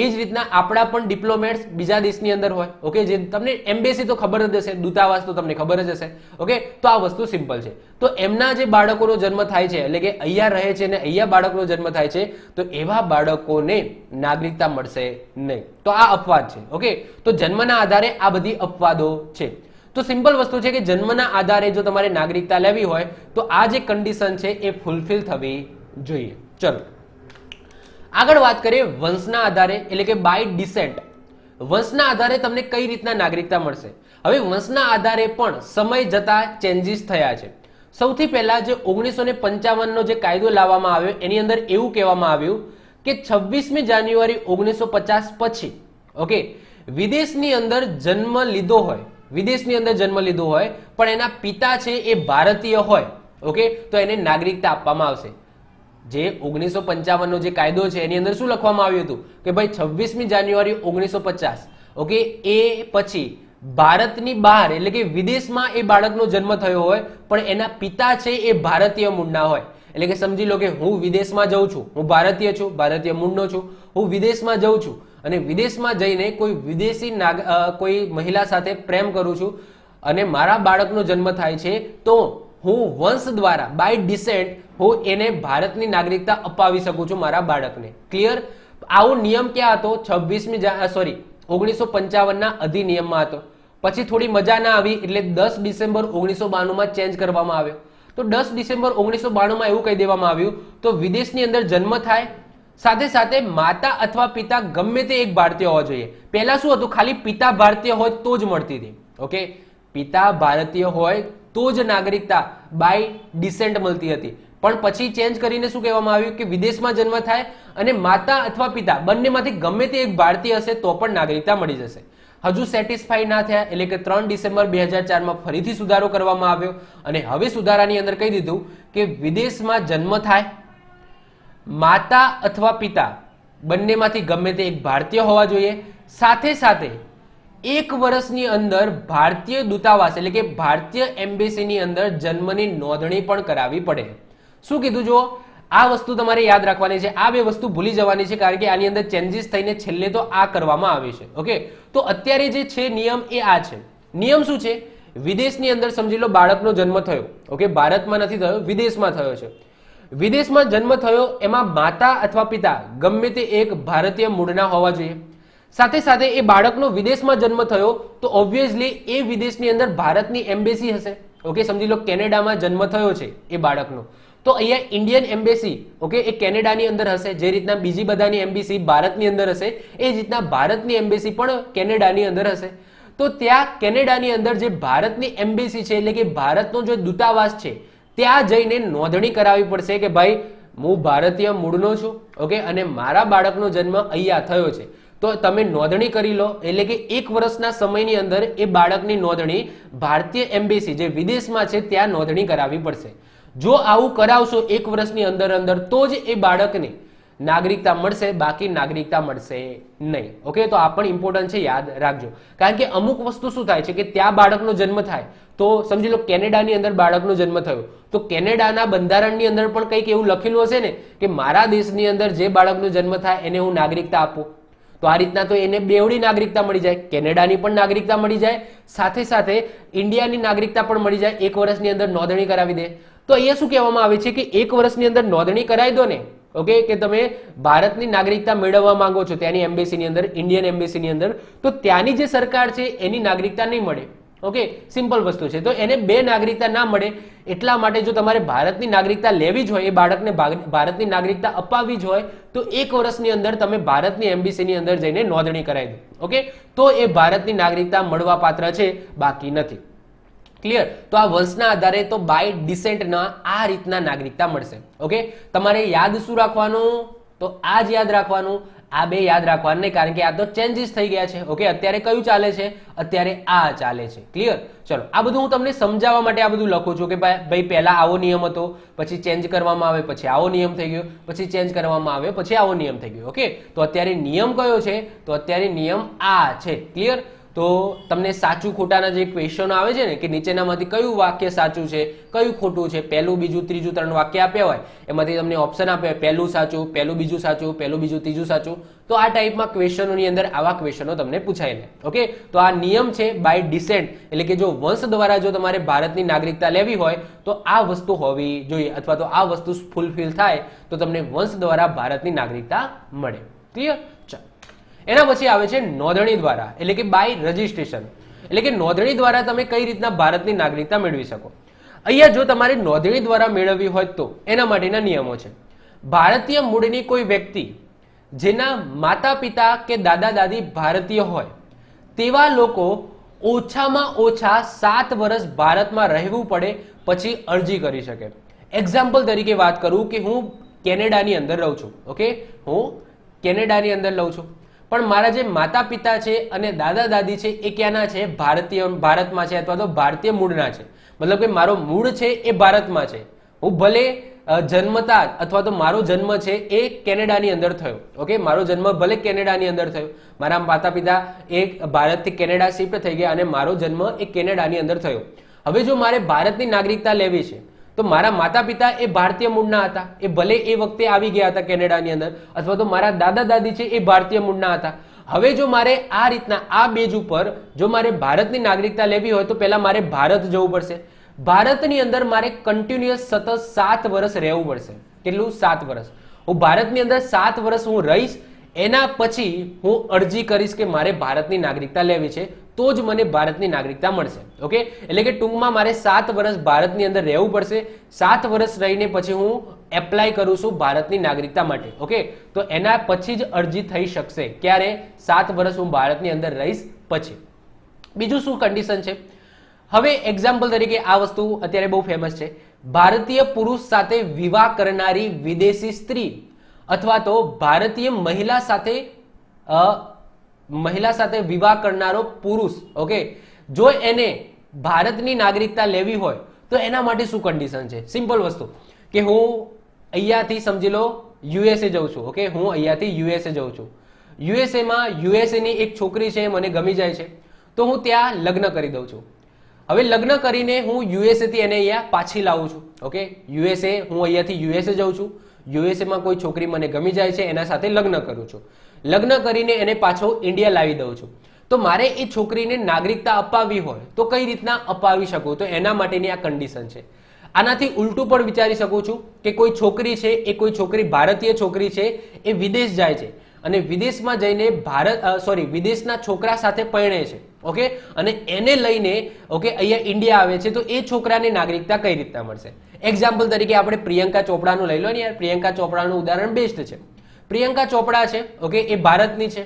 S1: એ જ રીતના આપણા પણ ડિપ્લોમેટ્સ બીજા દેશની અંદર હોય, ઓકે, જે તમને એમ્બેસી તો ખબર જ હશે, દૂતાવાસ તો તમને ખબર જ હશે, ઓકે. તો આ વસ્તુ સિમ્પલ છે. તો એમના જે બાળકોનો જન્મ થાય છે, એટલે કે અહીંયા રહે છે અને અહીંયા બાળકનો જન્મ થાય છે, તો એવા બાળકોને નાગરિકતા મળશે નહીં. તો આ અપવાદ છે, ઓકે. તો જન્મના આધારે આ બધી અપવાદો છે. તો સિમ્પલ વસ્તુ છે કે જન્મના આધારે જો તમારે નાગરિકતા લેવી હોય તો આ જે કન્ડિશન છે એ ફૂલફિલ થવી જોઈએ. ચલો આગળ વાત કરીએ વંશના આધારે, એટલે કે બાય ડિસેન્ટ. વંશના આધારે તમને કઈ રીતના નાગરિકતા મળશે? હવે વંશના આધારે પણ સમય જતા ચેન્જીસ થયા છે. સૌથી પહેલા જે 1955 નો જે કાયદો લાવવામાં આવ્યો એની અંદર એવું કહેવામાં આવ્યું કે 26મી જાન્યુઆરી 1950 પછી, ઓકે, વિદેશની અંદર જન્મ લીધો હોય પણ એના પિતા છે એ ભારતીય હોય, ઓકે, તો એને નાગરિકતા આપવામાં આવશે. જે 1955 નો જે કાયદો છે એની અંદર શું લખવામાં આવ્યું હતું કે ભાઈ 26મી જાન્યુઆરી 1950, ઓકે, એ પછી ભારતની બહાર એટલે કે વિદેશમાં એ બાળકનો જન્મ થયો હોય પણ એના પિતા છે એ ભારતીય મૂળના હોય, એટલે કે સમજી લો કે હું વિદેશમાં જઉં છું, હું ભારતીય છું, ભારતીય મૂળનો છું, હું વિદેશમાં જઉં છું અને વિદેશમાં જઈને કોઈ વિદેશી કોઈ મહિલા સાથે પ્રેમ કરું છું અને મારા બાળકનો જન્મ થાય છે, તો હું વંશ દ્વારા બાય ડિસેન્ટ હું એને ભારતની નાગરિકતા અપાવી શકું છું મારા બાળકને. ક્લિયર? આવો નિયમ ક્યાં હતો? 1955 ના અધિનિયમમાં હતો. પછી થોડી મજા ના આવી એટલે 10 ડિસેમ્બર 1992 માં ચેન્જ કરવામાં આવ્યો. તો 10 ડિસેમ્બર 1992 માં એવું કહી દેવામાં આવ્યું તો વિદેશની અંદર જન્મ થાય સાથે સાથે માતા અથવા પિતા ગમે તે એક ભારતીય હોવા જોઈએ. પહેલા શું હતું? ખાલી પિતા ભારતીય હોય તો જ મળતી હતી, ઓકે, પિતા ભારતીય હોય તો જ નાગરિકતા બાય ડિસેન્ટ મળતી હતી. પણ પછી ચેન્જ કરીને શું કહેવામાં આવ્યું કે વિદેશમાં જન્મ થાય અને માતા અથવા પિતા બંનેમાંથી ગમે તે એક ભારતીય હશે તો પણ નાગરિકતા મળી જશે. હજુ સેટિસ્ફાઈ ના થયા એટલે કે 3 ડિસેમ્બર 2004 માં ફરીથી સુધારો કરવામાં આવ્યો અને હવે સુધારાની અંદર કહી દીધું કે વિદેશમાં જન્મ થાય, માતા અથવા પિતા બંનેમાંથી ગમે તે એક ભારતીય હોવા જોઈએ, સાથે સાથે 1 વર્ષની અંદર ભારતીય દૂતાવાસ એટલે કે ભારતીય એમ્બેસીની અંદર જન્મની નોંધણી પણ કરાવવી પડે. શું કીધું? જુઓ, આ વસ્તુ તમારે યાદ રાખવાની છે, આ બે વસ્તુ ભૂલી જવાની છે, કારણ કે આની અંદર ચેન્જીસ થઈને છેલ્લે તો આ કરવામાં આવે છે, ઓકે. તો અત્યારે જે છે નિયમ એ આ છે. નિયમ શું છે? વિદેશની અંદર સમજી લો બાળકનો જન્મ થયો, ઓકે, ભારતમાં નથી થયો, વિદેશમાં થયો છે. વિદેશમાં જન્મ થયો એમાં માતા અથવા પિતા ગમે તે એક ભારતીય મૂળના હોવા જોઈએ. સાથે સાથે એ બાળકનો વિદેશમાં જન્મ થયો તો ઓબ્વિયસલી એ વિદેશની અંદર ભારતની એમ્બેસી હશે, ઓકે. સમજી લો કેનેડામાં જન્મ થયો છે એ બાળકનો, તો અહીંયા ઇન્ડિયન એમ્બેસી, ઓકે, એ કેનેડાની અંદર હશે. જે રીતના બીજી બધાની એમ્બેસી ભારતની અંદર હશે એ જ રીતના ભારતની એમ્બેસી પણ કેનેડાની અંદર હશે. તો ત્યાં કેનેડાની અંદર જે ભારતની એમ્બેસી છે એટલે કે ભારતનો જે દૂતાવાસ છે ત્યાં જઈને નોંધણી કરાવવી પડશે કે ભાઈ હું ભારતીય મૂળનો છું, ઓકે, અને મારા બાળકનો જન્મ અહીંયા થયો છે. તો તમે નોંધણી કરી લો, એટલે કે 1 વર્ષના સમયની અંદર એ બાળકની નોંધણી ભારતીય એમ્બેસી જે વિદેશમાં છે ત્યાં નોંધણી કરાવવી પડશે. જો આવું કરાવશો 1 વર્ષની અંદર તો જ એ બાળકને નાગરિકતા મળશે, બાકી નાગરિકતા મળશે નહીં, ઓકે. તો આ પણ ઇમ્પોર્ટન્ટ છે, યાદ રાખજો. કારણ કે અમુક વસ્તુ શું થાય છે કે ત્યાં બાળકનો જન્મ થાય તો સમજી લો કેનેડાની અંદર બાળકનો જન્મ થયો તો કેનેડાના બંધારણની અંદર પણ કંઈક એવું લખેલું હશે ને કે મારા દેશની અંદર જે બાળકનો જન્મ થાય એને હું નાગરિકતા આપું. તો આ રીતના તો એને બેવડી નાગરિકતા મળી જાય, કેનેડાની પણ નાગરિકતા મળી જાય, સાથે સાથે ઇન્ડિયાની નાગરિકતા પણ મળી જાય, 1 વર્ષની અંદર નોંધણી કરાવી દે. તો અહીંયા શું કહેવામાં આવે છે કે 1 વર્ષની અંદર નોંધણી કરાવી દો ને, ઓકે, કે તમે ભારતની નાગરિકતા મેળવવા માંગો છો ત્યાંની એમ્બેસીની અંદર, ઇન્ડિયન એમ્બેસીની અંદર, તો ત્યાંની જે સરકાર છે એની નાગરિકતા નહીં મળે. ઓકે, સિમ્પલ વસ્તુ છે. તો એને 2 નાગરિકતા ના મળે એટલા માટે જો તમારે ભારતની નાગરિકતા લેવી જ હોય, એ બાળકને ભારતની નાગરિકતા અપાવવી જ હોય, તો 1 વર્ષની અંદર તમે ભારતની એમ્બેસીની અંદર જઈને નોંધણી કરાવી દો. ઓકે, તો એ ભારતની નાગરિકતા મળવા પાત્ર છે, બાકી નથી. ક્લિયર? તો આ વંશના આધારે તો બાય ડિસેન્ટના આ રીતના નાગરિકતા મળશે. ઓકે, તમારે યાદ શું રાખવાનું? તો આ જ યાદ રાખવાનું, આ 2 યાદ રાખવાનું નહીં, કારણ કે આ તો ચેન્જીસ થઈ ગયા છે. ઓકે, અત્યારે કયું ચાલે છે? અત્યારે આ ચાલે છે. ક્લિયર? ચલો, આ બધું હું તમને સમજાવવા માટે આ બધું લખું છું કે ભાઈ પહેલા આવો નિયમ હતો, પછી ચેન્જ કરવામાં આવે, પછી આવો નિયમ થઈ ગયો, પછી ચેન્જ કરવામાં આવે, પછી આવો નિયમ થઈ ગયો. ઓકે, તો અત્યારે નિયમ કયો છે? તો અત્યારે નિયમ આ છે. ક્લિયર? તો તમને સાચું ખોટાના જે ક્વેશ્ચનો આવે છે ને કે નીચેનામાંથી કયું વાક્ય સાચું છે, કયું ખોટું છે, પહેલું, બીજું, ત્રીજું 3 વાક્ય આપ્યા હોય, એમાંથી તમને ઓપ્શન આપે, પહેલું સાચું, પહેલું બીજું સાચું, પહેલું બીજું ત્રીજું સાચું. તો આ ટાઈપમાં ક્વેશ્ચનોની અંદર આવા ક્વેશ્ચનો તમને પૂછાય લે. ઓકે, તો આ નિયમ છે બાય ડિસેન્ટ, એટલે કે જો વંશ દ્વારા જો તમારે ભારતની નાગરિકતા લેવી હોય તો આ વસ્તુ હોવી જોઈએ, અથવા તો આ વસ્તુ ફૂલફિલ થાય તો તમને વંશ દ્વારા ભારતની નાગરિકતા મળે. ક્લિયર? એના પછી આવે છે નોંધણી દ્વારા, એટલે કે બાય રજીસ્ટ્રેશન, એટલે કે નોંધણી દ્વારા તમે કઈ રીતના ભારતની નાગરિકતા મેળવી શકો. અહીંયા જો તમારે નોંધણી દ્વારા મેળવવી હોય તો એના માટેના નિયમો છે. ભારતીય મૂળની કોઈ વ્યક્તિ જેના માતા પિતા કે દાદા દાદી ભારતીય હોય તેવા લોકો ઓછામાં ઓછા 7 વર્ષ ભારતમાં રહેવું પડે પછી અરજી કરી શકે. એક્ઝામ્પલ તરીકે વાત કરું કે હું કેનેડાની અંદર રહું છું. ઓકે, હું કેનેડાની અંદર રહું છું, પણ મારા જે માતા પિતા છે અને દાદા દાદી છે એ ક્યાંના છે? ભારતમાં છે, અથવા તો ભારતીય મૂળના છે. મતલબ કે મારો મૂળ છે એ ભારતમાં છે. હું ભલે જન્મતા અથવા તો મારો જન્મ છે એ કેનેડાની અંદર થયો. ઓકે, મારો જન્મ ભલે કેનેડાની અંદર થયો, મારા માતા પિતા એ ભારતથી કેનેડા શિફ્ટ થઈ ગયા અને મારો જન્મ એ કેનેડાની અંદર થયો. હવે જો મારે ભારતની નાગરિકતા લેવી છે તો મારા માતા પિતા એ ભારતીય મૂળના હતા, એ ભલે એ વખતે આવી ગયા હતા કેનેડાની અંદર, અથવા તો મારા દાદા દાદી છે એ ભારતીય મૂળના હતા. હવે જો મારે આ રીતના આ બેઝ ઉપર જો મારે ભારતની નાગરિકતા લેવી હોય તો પહેલા મારે ભારત જવું પડશે. ભારતની અંદર મારે કન્ટિન્યુઅસ સતત 7 વર્ષ રહેવું પડશે. કેટલું? 7 વર્ષ. હું ભારતની અંદર 7 વર્ષ હું રહીશ, એના પછી હું અરજી કરીશ કે મારે ભારતની નાગરિકતા લેવી છે, તો જ મને ભારતની નાગરિકતા મળશે. ઓકે, એટલે કે ટૂંકમાં મારે 7 વર્ષ ભારતની અંદર રહેવું પડશે. 7 વર્ષ રહીને પછી હું એપ્લાય કરું છું ભારતની નાગરિકતા માટે. ઓકે, તો એના પછી જ અરજી થઈ શકશે. ક્યારે? 7 વર્ષ હું ભારતની અંદર રહીશ પછી. બીજું શું કન્ડિશન છે? હવે એક્ઝામ્પલ તરીકે આ વસ્તુ અત્યારે બહુ ફેમસ છે. ભારતીય પુરુષ સાથે વિવાહ કરનારી વિદેશી સ્ત્રી અથવા તો ભારતીય મહિલા સાથે વિવાહ કરનારો પુરુષ, ઓકે, જો એને ભારતની નાગરિકતા લેવી હોય તો એના માટે શું કન્ડિશન છે? સિમ્પલ વસ્તુ કે હું અહીંયાથી સમજી લો યુએસએ જઉં છું. ઓકે, હું અહીંયાથી યુએસએ જઉં છું. યુએસએમાં યુએસએની એક છોકરી છે, મને ગમી જાય છે, તો હું ત્યાં લગ્ન કરી દઉં છું. હવે લગ્ન કરીને હું યુએસએથી એને અહીંયા પાછી લાવું છું. ઓકે, યુએસએ, હું અહીંયાથી યુએસએ જઉં છું, યુએસએમાં કોઈ છોકરી મને ગમી જાય છે, એના સાથે લગ્ન કરું છું. લગ્ન કરીને એને પાછો ઇન્ડિયા લાવી દઉં છું. તો મારે એ છોકરીને નાગરિકતા અપાવવી હોય તો કઈ રીતના અપાવી શકું? તો એના માટેની આ કન્ડિશન છે. આનાથી ઉલટું પણ વિચારી શકું છું કે કોઈ છોકરી છે, એ કોઈ છોકરી ભારતીય છોકરી છે, એ વિદેશ જાય છે અને વિદેશમાં જઈને વિદેશના છોકરા સાથે પરણે છે. ઓકે, અને એને લઈને ઓકે અહીંયા ઇન્ડિયા આવે છે, તો એ છોકરાને નાગરિકતા કઈ રીતના મળશે? એક્ઝામ્પલ તરીકે આપણે પ્રિયંકા ચોપડાનું લઈ લો ને યાર. પ્રિયંકા ચોપડાનું ઉદાહરણ બેસ્ટ છે. પ્રિયંકા ચોપડા છે, ઓકે, એ ભારતની છે.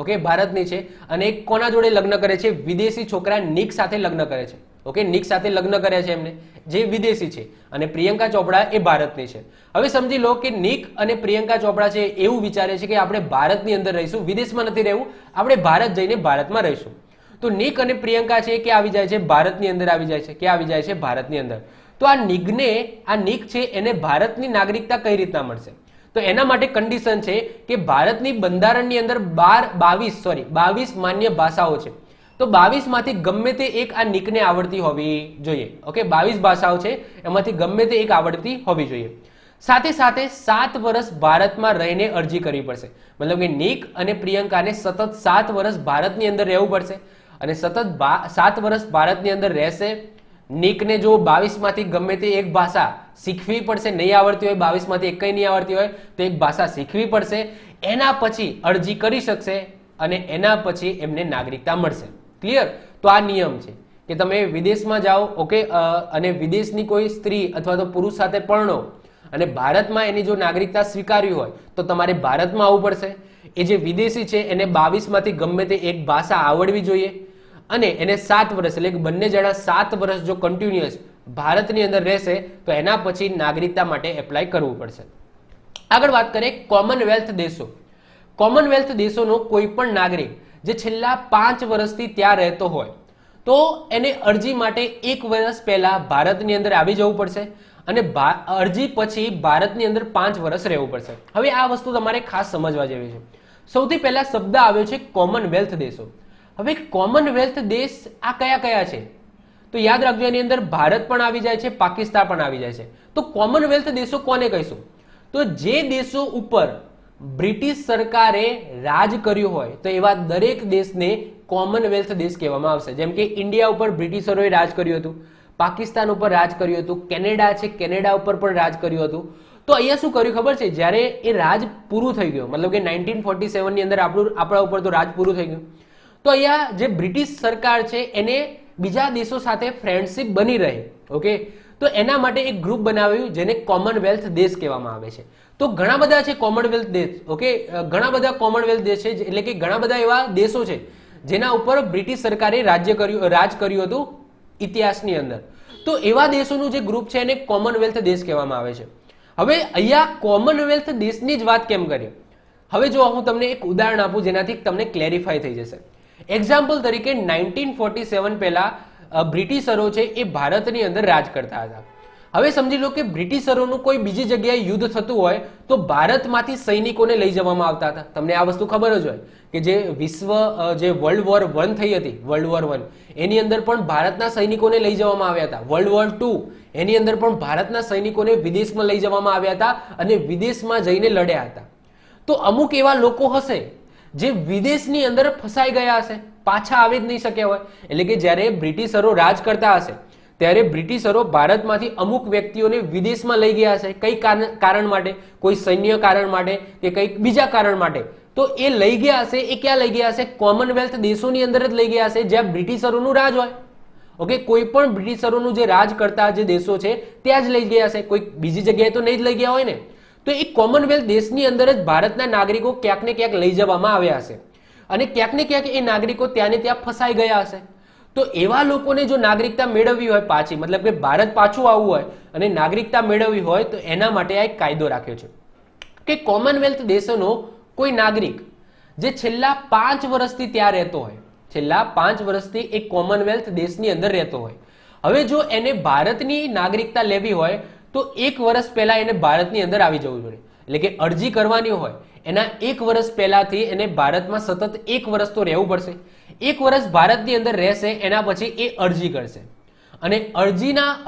S1: ઓકે, ભારતની છે અને કોના જોડે લગ્ન કરે છે? વિદેશી છોકરા નિક સાથે લગ્ન કરે છે. ઓકે, નિક સાથે લગ્ન કર્યા છે એમને, જે વિદેશી છે, અને પ્રિયંકા ચોપડા એ ભારતની છે. હવે સમજી લો કે નિક અને પ્રિયંકા ચોપડા છે એવું વિચારે છે કે આપણે ભારતની અંદર રહીશું, વિદેશમાં નથી રહેવું, આપણે ભારત જઈને ભારતમાં રહીશું. તો નિક અને પ્રિયંકા છે કે આવી જાય છે ભારતની અંદર, આવી જાય છે કે આવી જાય છે ભારતની અંદર. તો આ નિક છે એને ભારતની નાગરિકતા કઈ રીતના મળશે? તો એના માટે કન્ડિશન છે કે ભારતની બંધારણની અંદર 22 માન્ય ભાષાઓ છે. તો 22 માંથી ગમે તે એક આ નિકને આવડતી હોવી જોઈએ. ઓકે, 22 ભાષાઓ છે, એમાંથી ગમે તે એક આવડતી હોવી જોઈએ. સાથે સાથે 7 વર્ષ ભારતમાં રહીને અરજી કરવી પડશે. મતલબ કે નિક અને પ્રિયંકાને સતત 7 વર્ષ ભારતની અંદર રહેવું પડશે અને સતત 7 વર્ષ ભારતની અંદર રહેશે. નિકને જો 22 માંથી ગમે તે એક ભાષા શીખવી પડશે, નહીં આવડતી હોય, 22 માંથી એક નહીં આવડતી હોય તો એક ભાષા શીખવી પડશે. એના પછી અરજી કરી શકશે અને એના પછી એમને નાગરિકતા મળશે. ક્લિયર? તો આ નિયમ છે કે તમે વિદેશમાં જાઓ, ઓકે, અને વિદેશની કોઈ સ્ત્રી અથવા તો પુરુષ સાથે પરણો અને ભારતમાં એની જો નાગરિકતા સ્વીકારવી હોય તો તમારે ભારતમાં આવવું પડશે. એ જે વિદેશી છે એને 22 માંથી ગમે તે એક ભાષા આવડવી જોઈએ અને એને 7 વર્ષ એટલે કે બંને જણા 7 વર્ષ જો કન્ટિન્યુઅસ ભારતની અંદર રહેશે તો એના પછી નાગરિકતા માટે એપ્લાય કરવું પડશે. આગળ વાત કરીએ કોમનવેલ્થ દેશો. કોમનવેલ્થ દેશોનો કોઈ પણ નાગરિક જે છેલ્લા 5 વર્ષથી ત્યાં રહેતો હોય તો એને અરજી માટે 1 વર્ષ પહેલા ભારતની અંદર આવી જવું પડશે અને અરજી પછી ભારતની અંદર 5 વર્ષ રહેવું પડશે. હવે આ વસ્તુ તમારે ખાસ સમજવા જેવી છે. સૌથી પહેલા શબ્દ આવ્યો છે કોમનવેલ્થ દેશો. હવે કોમનવેલ્થ દેશ આ કયા કયા છે? તો યાદ રાખજો, એની અંદર ભારત પણ આવી જાય છે, પાકિસ્તાન પણ આવી જાય છે. તો કોમનવેલ્થ દેશો કોને કહીશું? તો જે દેશો ઉપર બ્રિટિશ સરકારે રાજ કર્યું હોય તો એવા દરેક દેશને કોમનવેલ્થ દેશ કહેવામાં આવશે. જેમ કે ઇન્ડિયા ઉપર બ્રિટિશરોએ રાજ કર્યું હતું, પાકિસ્તાન ઉપર રાજ કર્યું હતું, કેનેડા છે, કેનેડા ઉપર પણ રાજ કર્યું હતું. તો અહીંયા શું કર્યું ખબર છે? જ્યારે એ રાજ પૂરું થઈ ગયું, મતલબ કે 1947 ની અંદર આપણા ઉપર તો રાજ પૂરું થઈ ગયું, તો અહીંયા જે બ્રિટિશ સરકાર છે એને બીજા દેશો સાથે ફ્રેન્ડશિપ બની રહે. ઓકે, તો એના માટે એક ગ્રુપ બનાવ્યું જેને કોમનવેલ્થ દેશ કહેવામાં આવે છે. તો ઘણા બધા છે કોમનવેલ્થ દેશ. ઓકે, ઘણા બધા કોમનવેલ્થ દેશ છે, એટલે કે ઘણા બધા એવા દેશો છે જેના ઉપર બ્રિટિશ સરકારે રાજ કર્યું હતું ઇતિહાસની અંદર. તો એવા દેશોનું જે ગ્રુપ છે એને કોમનવેલ્થ દેશ કહેવામાં આવે છે. હવે અહીંયા કોમનવેલ્થ દેશની જ વાત કેમ કરીએ? હવે જો હું તમને એક ઉદાહરણ આપું જેનાથી તમને ક્લેરિફાય થઈ જશે. એક્ઝામ્પલ તરીકે 1947 પહેલા બ્રિટિશરો છે એ ભારતની અંદર રાજ કરતા હતા. હવે સમજી લો કે બ્રિટિશરોનું કોઈ બીજી જગ્યાએ યુદ્ધ થતું હોય તો ભારતમાંથી સૈનિકોને લઈ જવામાં આવતા હતા. તમને આ વસ્તુ ખબર જ હોય કે જે જે વર્લ્ડ વોર 1 થઈ હતી, વર્લ્ડ વોર 1, એની અંદર પણ ભારતના સૈનિકોને લઈ જવામાં આવ્યા હતા. વર્લ્ડ વોર 2 એની અંદર પણ ભારતના સૈનિકોને વિદેશમાં લઈ જવામાં આવ્યા હતા અને વિદેશમાં જઈને લડ્યા હતા. તો અમુક એવા લોકો હશે જે વિદેશની અંદર ફસાઈ ગયા હશે, પાછા આવી જ નહીં શક્યા હોય. એટલે કે જ્યારે બ્રિટિશરો રાજ કરતા હશે ત્યારે બ્રિટિશરો ભારતમાંથી અમુક વ્યક્તિઓને વિદેશમાં લઈ ગયા હશે. કઈ કારણ માટે? કોઈ સૈન્ય કારણ માટે કે કંઈક બીજા કારણ માટે. તો એ લઈ ગયા હશે, એ ક્યાં લઈ ગયા હશે? કોમનવેલ્થ દેશોની અંદર જ લઈ ગયા હશે જ્યાં બ્રિટિશરોનું રાજ હોય. ઓકે, કોઈ પણ બ્રિટિશરોનું જે રાજ કરતા જે દેશો છે ત્યાં જ લઈ ગયા હશે, કોઈ બીજી જગ્યાએ તો નહીં જ લઈ ગયા હોય ને. તો એ કોમનવેલ્થ દેશની અંદર જ ભારતના નાગરિકો ક્યાંક ને ક્યાંક લઈ જવામાં આવ્યા હશે અને ક્યાંક ને ક્યાંક એ નાગરિકો ત્યાં ને ત્યાં ફસાઈ ગયા હશે. તો એવા લોકોને જો નાગરિકતા મેળવવી હોય પાછી, મતલબ કે ભારત પાછું આવવું હોય અને નાગરિકતા મેળવવી હોય તો એના માટે આ એક કાયદો રાખ્યો છે કે કોમનવેલ્થ દેશોનો કોઈ નાગરિક જે છેલ્લા 5 વર્ષથી ત્યાં રહેતો હોય, છેલ્લા 5 વર્ષથી એક કોમનવેલ્થ દેશની અંદર રહેતો હોય, હવે જો એને ભારતની નાગરિકતા લેવી હોય તો 1 વર્ષ પહેલા એને ભારતની અંદર આવી જવું જોઈએ. એટલે કે અરજી કરવાની હોય એના 1 વર્ષ પહેલાથી એને ભારતમાં સતત 1 વર્ષ તો રહેવું પડશે. 1 વર્ષ ભારતની અંદર રહેશે, એના પછી એ અરજી કરશે અને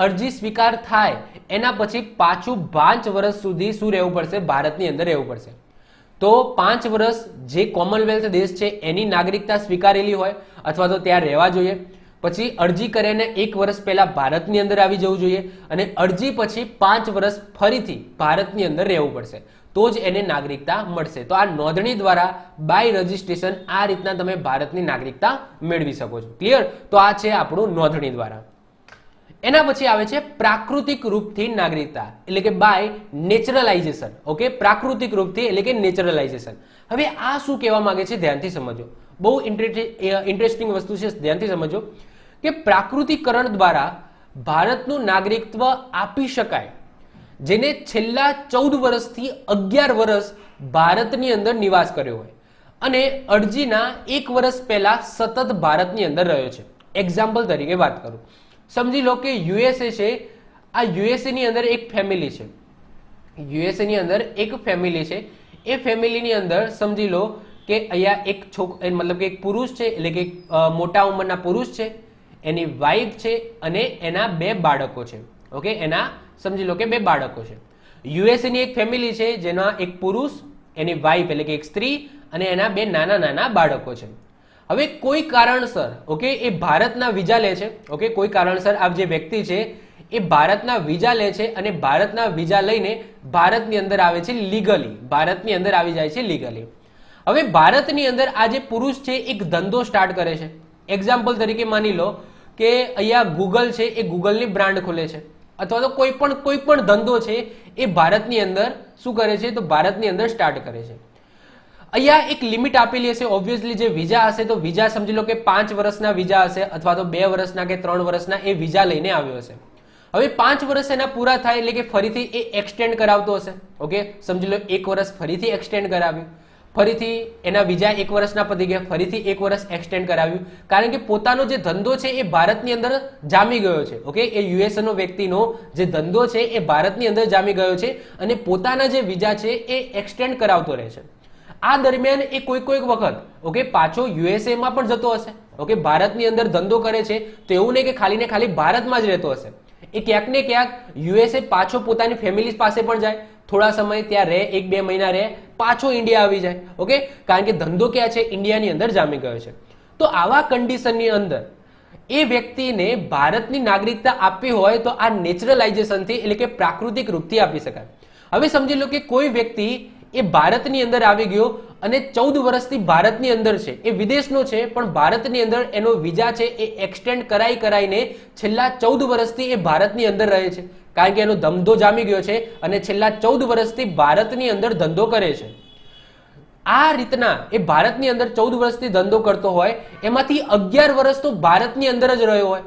S1: અરજી સ્વીકાર થાય એના પછી પાછું 5 વર્ષ સુધી શું રહેવું પડશે? ભારતની અંદર રહેવું પડશે. તો 5 વર્ષ જે કોમનવેલ્થ દેશ છે એની નાગરિકતા સ્વીકારેલી હોય અથવા તો ત્યાં રહેવા જોઈએ. પછી અરજી કરીને 1 વર્ષ પહેલા ભારતની અંદર આવી જવું જોઈએ અને અરજી પછી 5 વર્ષ ફરીથી ભારતની અંદર રહેવું પડશે, તો જ એને નાગરિકતા મળશે. તો આ નોંધણી દ્વારા બાય રજીસ્ટ્રેશન આ રીતના તમે ભારતની નાગરિકતા મેળવી શકો છો. ક્લિયર? તો આ છે આપણું નોંધણી દ્વારા. એના પછી આવે છે પ્રાકૃતિક રૂપથી નાગરિકતા, એટલે કે બાય નેચરલાઇઝેશન. ઓકે, પ્રાકૃતિક રૂપથી એટલે કે નેચરલાઇઝેશન. હવે આ શું કહેવા માંગે છે? ધ્યાનથી સમજો, બહુ ઇન્ટરેસ્ટિંગ વસ્તુ છે, ધ્યાનથી સમજો કે પ્રાકૃતિકરણ દ્વારા ભારતનું નાગરિકત્વ આપી શકાય જેને છેલ્લા 14 વર્ષથી 11 વર્ષ ભારતની અંદર નિવાસ કર્યો હોય અને અરજીના 1 વર્ષ પહેલા સતત ભારતની અંદર રહ્યો છે. એક્ઝામ્પલ તરીકે વાત કરું, સમજી લો કે યુએસએ છે, આ યુએસએ ની અંદર એક ફેમિલી છે, યુએસએ ની અંદર એક ફેમિલી છે, એ ફેમિલીની અંદર સમજી લો કે અહીંયા એક મતલબ કે એક પુરુષ છે, એટલે કે મોટા ઉંમરના પુરુષ છે, એની વાઈફ છે અને એના 2 બાળકો છે. ઓકે, એના સમજી લો કે 2 બાળકો છે. યુએસએ ની એક ફેમિલી છે જેના એક પુરુષ, એની વાઈફ એટલે કે એક સ્ત્રી અને એના 2 નાના નાના બાળકો છે. હવે કોઈ કારણસર ઓકે એ ભારતના વિઝા લે છે. ઓકે, કોઈ કારણસર આ જે વ્યક્તિ છે એ ભારતના વિઝા લે છે અને ભારતના વિઝા લઈને ભારતની અંદર આવે છે લીગલી, ભારતની અંદર આવી જાય છે લીગલી. હવે ભારતની અંદર આ જે પુરુષ છે એક ધંધો સ્ટાર્ટ કરે છે. એક્ઝામ્પલ તરીકે માની લો કે અહીંયા ગૂગલ છે એ ગૂગલની બ્રાન્ડ ખોલે છે, અથવા તો કોઈ પણ ધંધો છે એ ભારતની અંદર શું કરે છે, તો ભારતની અંદર સ્ટાર્ટ કરે છે. અહીંયા એક લિમિટ આપેલી હશે ઓબ્વિયસલી, જે વિઝા હશે તો વિઝા સમજી લો કે 5 વર્ષના વિઝા હશે અથવા તો 2 વર્ષના કે 3 વર્ષના એ વિઝા લઈને આવ્યો હશે. હવે 5 વર્ષ એના પૂરા થાય એટલે કે ફરીથી એ એક્સટેન્ડ કરાવતો હશે. ઓકે, સમજી લો 1 વર્ષ ફરીથી એક્સટેન્ડ કરાવ્યું, ફરીથી એના વિઝા 1 વર્ષના પતી ગયા, ફરીથી 1 વર્ષ એક્સટેન્ડ કરાવ્યું, કારણ કે પોતાનો જે ધંધો છે એ ભારતની અંદર જામી ગયો છે. ઓકે, એ યુએસએ નો વ્યક્તિનો જે ધંધો છે એ ભારતની અંદર જામી ગયો છે અને પોતાના જે વિઝા છે એ એક્સટેન્ડ કરાવતો રહે છે. આ દરમિયાન એ કોઈક વખત ઓકે પાછો યુએસએ માં પણ જતો હશે. ઓકે, ભારતની અંદર ધંધો કરે છે તો એવું નહીં કે ખાલી ને ખાલી ભારતમાં જ રહેતો હશે. એ ક્યાંક ને ક્યાંક યુએસએ પાછો પોતાની ફેમિલી પાસે પણ જાય, થોડા સમય ત્યાં રહે, 1-2 મહિના રહે, પાછો ઇન્ડિયા આવી જાય. ઓકે, કારણ કે ધંધો ક્યાં છે, ઇન્ડિયાની અંદર જામી ગયો છે. તો આવા કન્ડિશનની અંદર એ વ્યક્તિને ભારતની નાગરિકતા આપવી હોય તો આ નેચરલાઇઝેશનથી એટલે કે પ્રાકૃતિક રૂપથી આપી શકાય. હવે સમજી લો કે કોઈ વ્યક્તિ એ ભારતની અંદર આવી ગયો અને 14 વર્ષથી ભારતની અંદર છે, એ વિદેશનો છે પણ ભારતની અંદર એનો વિઝા છે એ એક્સટેન્ડ કરાઈને છેલ્લા 14 વર્ષથી એ ભારતની અંદર રહે છે, કારણ કે એનો ધંધો જામી ગયો છે અને છેલ્લા 14 વર્ષથી ભારતની અંદર ધંધો કરે છે. આ રીતના એ ભારતની અંદર 14 વર્ષથી ધંધો કરતો હોય, એમાંથી 11 વર્ષ તો ભારતની અંદર જ રહ્યો હોય.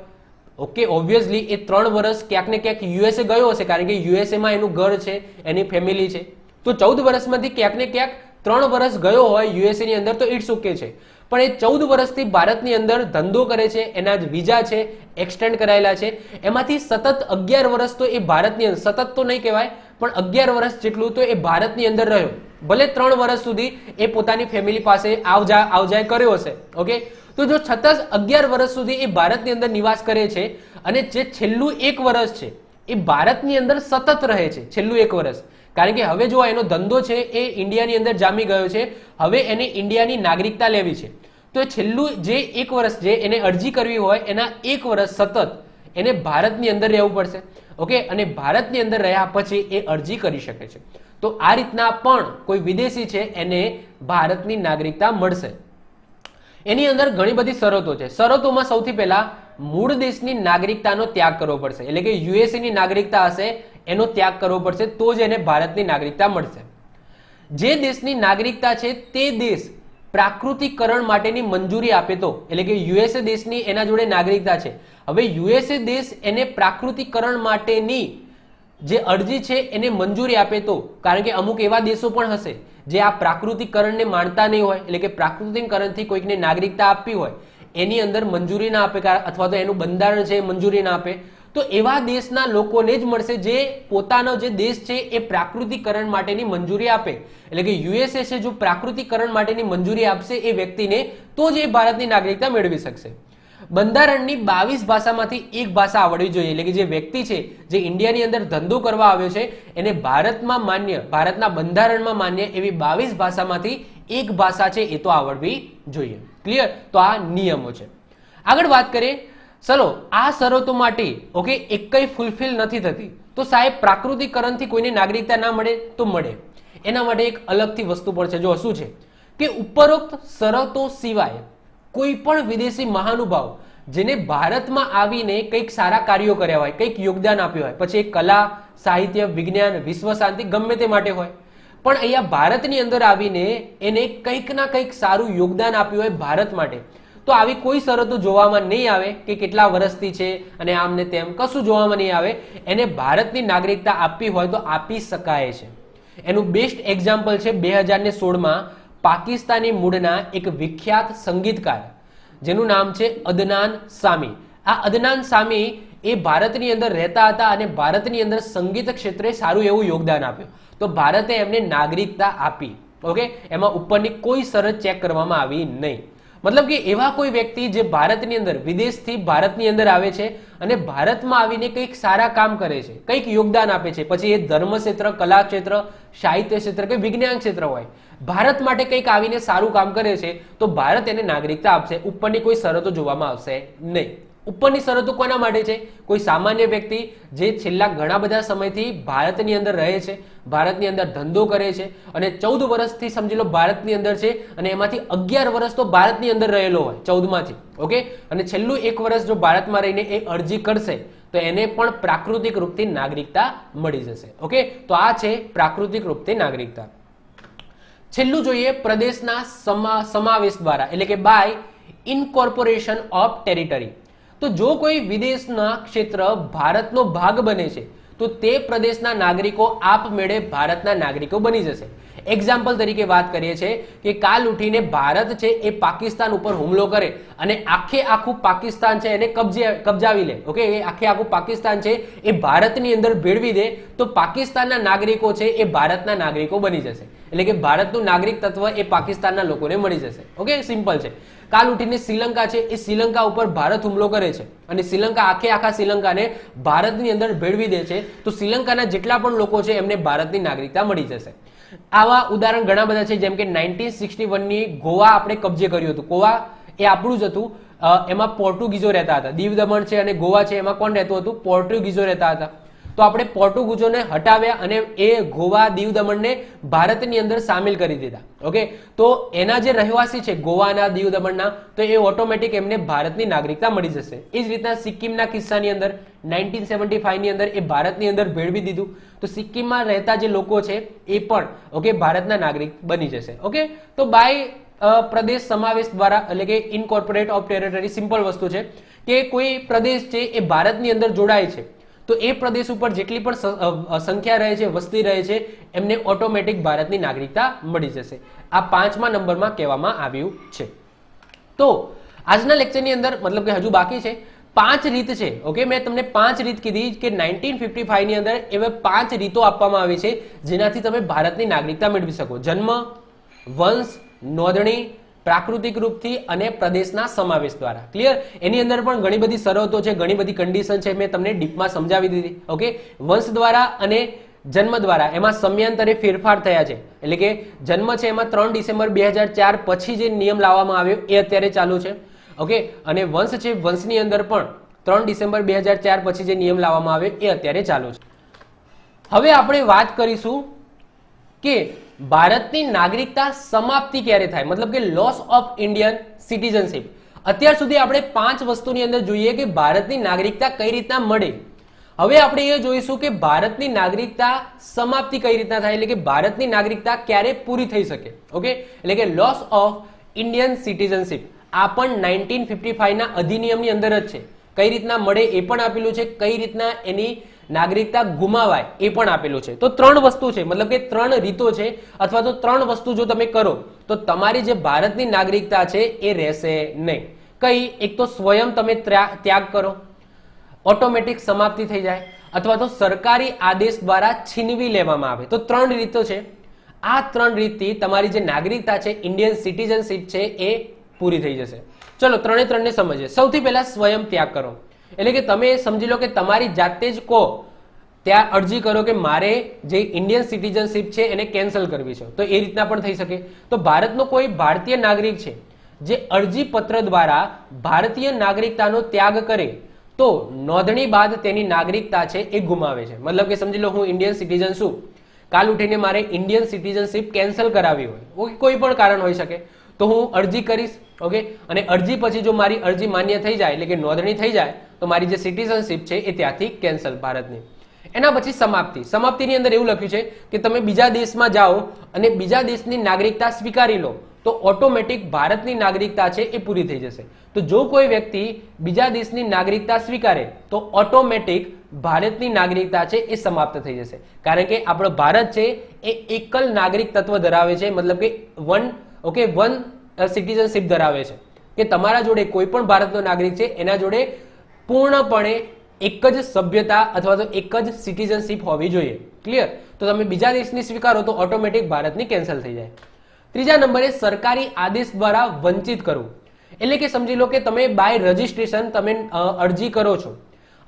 S1: ઓકે, ઓબ્વિયસલી એ 3 વર્ષ ક્યાંક ને ક્યાંક યુએસએ ગયો હશે, કારણ કે યુએસએ માં એનું ઘર છે, એની ફેમિલી છે. તો 14 વર્ષમાંથી ક્યાંક ને ક્યાંક 3 વર્ષ ગયો હોય યુએસએ ની અંદર તો ઇટ્સ ઓકે છે. પણ એ 14 વર્ષથી ભારતની અંદર ધંધો કરે છે, એના જ વિઝા છે એક્સટેન્ડ કરાયેલા છે, એમાંથી સતત 11 વર્ષ તો એ ભારતની અંદર, સતત તો નહીં કહેવાય પણ 11 વર્ષ જેટલું તો એ ભારતની અંદર રહ્યો. ભલે 3 વર્ષ સુધી એ પોતાની ફેમિલી પાસે આવજાય કર્યો હશે. ઓકે, તો જો છતાં 11 વર્ષ સુધી એ ભારતની અંદર નિવાસ કરે છે અને જે છેલ્લું 1 વર્ષ છે એ ભારતની અંદર સતત રહે છે, છેલ્લું 1 વર્ષ, કારણ કે હવે જો એનો ધંધો છે એ ઇન્ડિયાની અંદર જામી ગયો છે, હવે એને ઇન્ડિયાની નાગરિકતા લેવી છે, તો છેલ્લું જે 1 વર્ષ જે એને અરજી કરવી હોય એના 1 વર્ષ સતત એને ભારતની અંદર રહેવું પડશે. ઓકે, અને ભારતની અંદર રહ્યા પછી એ અરજી કરી શકે છે. તો આ રીતના પણ કોઈ વિદેશી છે એને ભારતની નાગરિકતા મળશે. એની અંદર ઘણી બધી શરતો છે. શરતોમાં સૌથી પહેલા મૂળ દેશની નાગરિકતાનો ત્યાગ કરવો પડશે, એટલે કે યુએસએ ની નાગરિકતા હશે એનો ત્યાગ કરવો પડશે તો જ એને ભારતની નાગરિકતા મળશે. જે દેશની નાગરિકતા છે તે દેશ પ્રાકૃતિકરણ માટેની મંજૂરી આપે તો, એટલે કે યુએસએ દેશની એના જોડે નાગરિકતા છે, હવે યુએસએ દેશ એને પ્રાકૃતિકરણ માટેની જે અરજી છે એને મંજૂરી આપે તો, કારણ કે અમુક એવા દેશો પણ હશે જે આ પ્રાકૃતિકરણને માનતા નહીં હોય, એટલે કે પ્રાકૃતિકરણથી કોઈકને નાગરિકતા આપવી હોય એની અંદર મંજૂરી ના આપે અથવા તો એનું બંધારણ છે મંજૂરી ના આપે, તો એવા દેશના લોકોને જ મળશે જે પોતાનો જે દેશ છે એ પ્રાકૃતિકરણ માટેની મંજૂરી આપે. એટલે કે યુએસએ છે જો પ્રાકૃતિકરણ માટેની મંજૂરી આપશે એ વ્યક્તિને તો જ એ ભારતની નાગરિકતા મેળવી શકશે. બંધારણની 22 ભાષામાંથી એક ભાષા આવડવી જોઈએ, એટલે કે જે વ્યક્તિ છે જે ઇન્ડિયાની અંદર ધંધો કરવા આવ્યો છે એને ભારતમાં માન્ય, ભારતના બંધારણમાં માન્ય એવી 22 ભાષામાંથી એક ભાષા છે એ તો આવડવી જોઈએ. ક્લિયર? તો આ નિયમો છે. આગળ વાત કરીએ, ચલો આ શરતો માટે ઓકે એકઈ ફૂલફિલ નથી થતી તો સાહેબ પ્રાકૃતિકરણથી કોઈને નાગરિકતા ના મળે તો મળે. એના માટે એક અલગથી વસ્તુ પણ છે. જો શું છે કે ઉપરોક્ત શરતો સિવાય કોઈ પણ વિદેશી મહાનુભાવ જેને ભારતમાં આવીને કંઈક સારા કાર્યો કર્યા હોય, કંઈક યોગદાન આપ્યું હોય, પછી કલા, સાહિત્ય, વિજ્ઞાન, વિશ્વ શાંતિ ગમે તે માટે હોય, પણ અહીંયા ભારતની અંદર આવીને એને કંઈક ના કંઈક સારું યોગદાન આપ્યું હોય ભારત માટે, તો આવી કોઈ શરતો જોવામાં નહીં આવે કે કેટલા વર્ષથી છે અને આમ ને તેમ કશું જોવામાં નહીં આવે. એને ભારતની નાગરિકતા આપવી હોય તો આપી શકાય છે. એનું બેસ્ટ એક્ઝામ્પલ છે 2016માં પાકિસ્તાની મૂળના એક વિખ્યાત સંગીતકાર જેનું નામ છે અદનાન સામી. આ અદનાન સામી એ ભારતની અંદર રહેતા હતા અને ભારતની અંદર સંગીત ક્ષેત્રે સારું એવું યોગદાન આપ્યું, તો ભારતે એમને નાગરિકતા આપી. ઓકે, એમાં ઉપરની કોઈ શરત ચેક કરવામાં આવી નહીં. મતલબ કે એવા કોઈ વ્યક્તિ જે ભારતની અંદર વિદેશથી ભારતની અંદર આવે છે અને ભારતમાં આવીને કંઈક સારા કામ કરે છે, કંઈક યોગદાન આપે છે, પછી એ ધર્મ ક્ષેત્ર, કલા ક્ષેત્ર, સાહિત્ય ક્ષેત્ર કે વિજ્ઞાન ક્ષેત્ર હોય, ભારત માટે કંઈક આવીને સારું કામ કરે છે તો ભારત એને નાગરિકતા આપશે. ઉપરની કોઈ શરતો જોવામાં આવશે નહીં. ઉપરની શરતો કોના માટે છે? કોઈ સામાન્ય વ્યક્તિ જે છેલ્લા ઘણા બધા સમયથી ભારતની અંદર રહે છે, ભારતની અંદર ધંધો કરે છે અને 14 વર્ષથી સમજી લો ભારતની અંદર છે અને એમાંથી 11 વર્ષ તો ભારતની અંદર રહેલો હોય 14 માંથી. ઓકે, અને છેલ્લું 1 વર્ષ જો ભારતમાં રહીને એ અરજી કરશે તો એને પણ પ્રાકૃતિક રૂપથી નાગરિકતા મળી જશે. ઓકે, તો આ છે પ્રાકૃતિક રૂપથી નાગરિકતા. છેલ્લું જોઈએ પ્રદેશના સમાવેશ દ્વારા, એટલે કે બાય ઇનકોર્પોરેશન ઓફ ટેરિટરી. તો જો કોઈ વિદેશના ક્ષેત્ર ભારતનો ભાગ બને છે તો તે પ્રદેશના નાગરિકો આપમેળે ભારતના નાગરિકો બની જશે. એક્ઝામ્પલ તરીકે વાત કરીએ છીએ કે કાલ ઉઠીને ભારત છે એ પાકિસ્તાન ઉપર હુમલો કરે અને આખે આખું પાકિસ્તાન છે એને કબજાવી લે. ઓકે, એ આખે આખું પાકિસ્તાન છે એ ભારતની અંદર ભેળવી દે તો પાકિસ્તાનના નાગરિકો છે એ ભારતના નાગરિકો બની જશે. એટલે કે ભારતનું નાગરિક તત્વ એ પાકિસ્તાનના લોકોને મળી જશે. ઓકે, સિમ્પલ છે. કાલ ઉઠીને શ્રીલંકા છે એ શ્રીલંકા ઉપર ભારત હુમલો કરે છે અને શ્રીલંકા આખા શ્રીલંકાને ભારતની અંદર ભેળવી દે છે તો શ્રીલંકાના જેટલા પણ લોકો છે એમને ભારતની નાગરિકતા મળી જશે. આવા ઉદાહરણ ઘણા બધા છે, જેમ કે 1961ની ગોવા આપણે કબજે કર્યું હતું. ગોવા એ આપણું જ હતું, એમાં પોર્ટુગીઝો રહેતા હતા. દીવ દમણ છે અને ગોવા છે એમાં કોણ રહેતું હતું? પોર્ટુગીઝો રહેતા હતા. તો આપણે પોર્ટુગીઝોને હટાવ્યા અને એ ગોવા દીવ દમણને ભારતની અંદર સામેલ કરી દીધા. ઓકે, તો એના જે રહેવાસી છે ગોવાના, દીવ દમણના, તો એ ઓટોમેટિક એમને ભારતની નાગરિકતા મળી જશે. એ જ રીતના સિક્કિમના કિસ્સાની અંદર 1975 ની અંદર એ ભારતની અંદર ભેળવી દીધું તો સિક્કિમમાં રહેતા જે લોકો છે એ પણ ઓકે ભારતના નાગરિક બની જશે. ઓકે, તો બાય પ્રદેશ સમાવેશ દ્વારા, એટલે કે ઇનકોર્પોરેટ ઓફ ટેરિટરી, સિમ્પલ વસ્તુ છે કે કોઈ પ્રદેશ છે એ ભારતની અંદર જોડાય છે તો એ પ્રદેશ ઉપર જેટલી પણ સંખ્યા રહે છે, વસ્તી રહે છે, એમને ઓટોમેટિક ભારતની નાગરિકતા મળી જશે. આ 5મા નંબરમાં કહેવામાં આવ્યું છે. તો આજના લેક્ચરની અંદર મતલબ કે હજુ બાકી છે, 5 રીત છે. ઓકે, મેં તમને 5 રીત કીધી કે 1955 ની અંદર એવા 5 રીતો આપવામાં આવી છે જેનાથી તમે ભારતની નાગરિકતા મેળવી શકો. જન્મ, વંશ, નોંધણી, પ્રાકૃતિક રૂપથી અને પ્રદેશના સમાવેશ દ્વારા. ક્લિયર? એની અંદર પણ ઘણી બધી શરતો છે, ઘણી બધી કન્ડિશન છે, મેં તમને ડીપમાં સમજાવી દીધી. ઓકે, વંશ દ્વારા અને જન્મ દ્વારા એમાં સમયાંતરે ફેરફાર થયા છે. એટલે કે જન્મ છે એમાં 3 ડિસેમ્બર 2004 પછી જે નિયમ લાવવામાં આવ્યો એ અત્યારે ચાલુ છે. ઓકે, અને વંશ છે, વંશની અંદર પણ 3 ડિસેમ્બર 2004 પછી જે નિયમ લાવવામાં આવ્યો એ અત્યારે ચાલુ છે. હવે આપણે વાત કરીશું કે ભારતની નાગરિકતા સમાપ્તિ ક્યારે થાય, મતલબ કે લોસ ઓફ ઇન્ડિયન સિટીઝનશીપ. અત્યાર સુધી આપણે 5 વસ્તુની અંદર જોઈએ કે ભારતની નાગરિકતા કઈ રીતના મળે. હવે આપણે એ જોઈશું કે ભારતની નાગરિકતા સમાપ્તિ કઈ રીતના થાય, એટલે કે ભારતની નાગરિકતા ક્યારે પૂરી થઈ શકે. ઓકે, એટલે કે લોસ ઓફ ઇન્ડિયન સિટીઝનશીપ આ પણ 1955 ના અધિનિયમની અંદર જ છે. કઈ રીતના મળે એ પણ આપેલું છે, કઈ રીતના એની નાગરિકતા ગુમાવાય એ પણ આપેલું છે. તો 3 વસ્તુ છે, મતલબ કે 3 રીતો છે અથવા તો 3 વસ્તુ જો તમે કરો તો તમારી જે ભારતની નાગરિકતા છે એ રહેશે નહીં. કઈ? એક તો સ્વયં તમે ત્યાગ કરો, ઓટોમેટિક સમાપ્તિ થઈ જાય, અથવા તો સરકારી આદેશ દ્વારા છીનવી લેવામાં આવે. તો 3 રીતો છે. આ 3 રીતથી તમારી જે નાગરિકતા છે, ઇન્ડિયન સિટીઝનશીપ છે એ પૂરી થઈ જશે. ચલો 3 ને સમજીએ. સૌથી પહેલા સ્વયં ત્યાગ કરો, એટલે કે તમે સમજી લો કે તમારી જાતે જ કહો, ત્યાં અરજી કરો કે મારે જે ઇન્ડિયન સિટીઝનશીપ છે એને કેન્સલ કરવી છે, તો એ રીતના પણ થઈ શકે. તો ભારતનો કોઈ ભારતીય નાગરિક છે જે અરજી પત્ર દ્વારા ભારતીય નાગરિકતાનો ત્યાગ કરે તો નોંધણી બાદ તેની નાગરિકતા છે એ ગુમાવે છે. મતલબ કે સમજી લો હું ઇન્ડિયન સિટીઝન છું, કાલ ઉઠીને મારે ઇન્ડિયન સિટીઝનશીપ કેન્સલ કરાવી હોય, કોઈ પણ કારણ હોઈ શકે, તો હું અરજી કરીશ. ઓકે, અને અરજી પછી જો મારી અરજી માન્ય થઈ જાય, એટલે કે નોંધણી થઈ જાય, તો મારી જે સિટીઝનશીપ છે એ ત્યાંથી કેન્સલ ભારતની. એના પછી સમાપ્તિ. સમાપ્તિની અંદર એવું લખ્યું છે કે તમે બીજા દેશમાં જાઓ અને બીજા દેશની નાગરિકતા સ્વીકારી લો તો ઓટોમેટિક ભારતની નાગરિકતા છે એ પૂરી થઈ જશે. તો જો કોઈ વ્યક્તિ બીજા દેશની નાગરિકતા સ્વીકારે તો ઓટોમેટિક ભારતની નાગરિકતા છે એ સમાપ્ત થઈ જશે. કારણ કે આપણો ભારત છે એ એકલ નાગરિક તત્વ ધરાવે છે, મતલબ કે વન સિટીઝનશીપ ધરાવે છે કે તમારા જોડે કોઈ પણ ભારતનો નાગરિક છે એના જોડે પૂર્ણપણે એક જ સભ્યતા અથવા તો એક જ સિટીઝનશીપ હોવી જોઈએ. ક્લિયર? તો તમે બીજા દેશની સ્વીકારો તો ઓટોમેટિક ભારતની કેન્સલ થઈ જાય. ત્રીજા નંબરે સરકારી આદેશ દ્વારા વંચિત કરવું. એટલે કે સમજી લો કે તમે બાય રજીસ્ટ્રેશન તમે અરજી કરો છો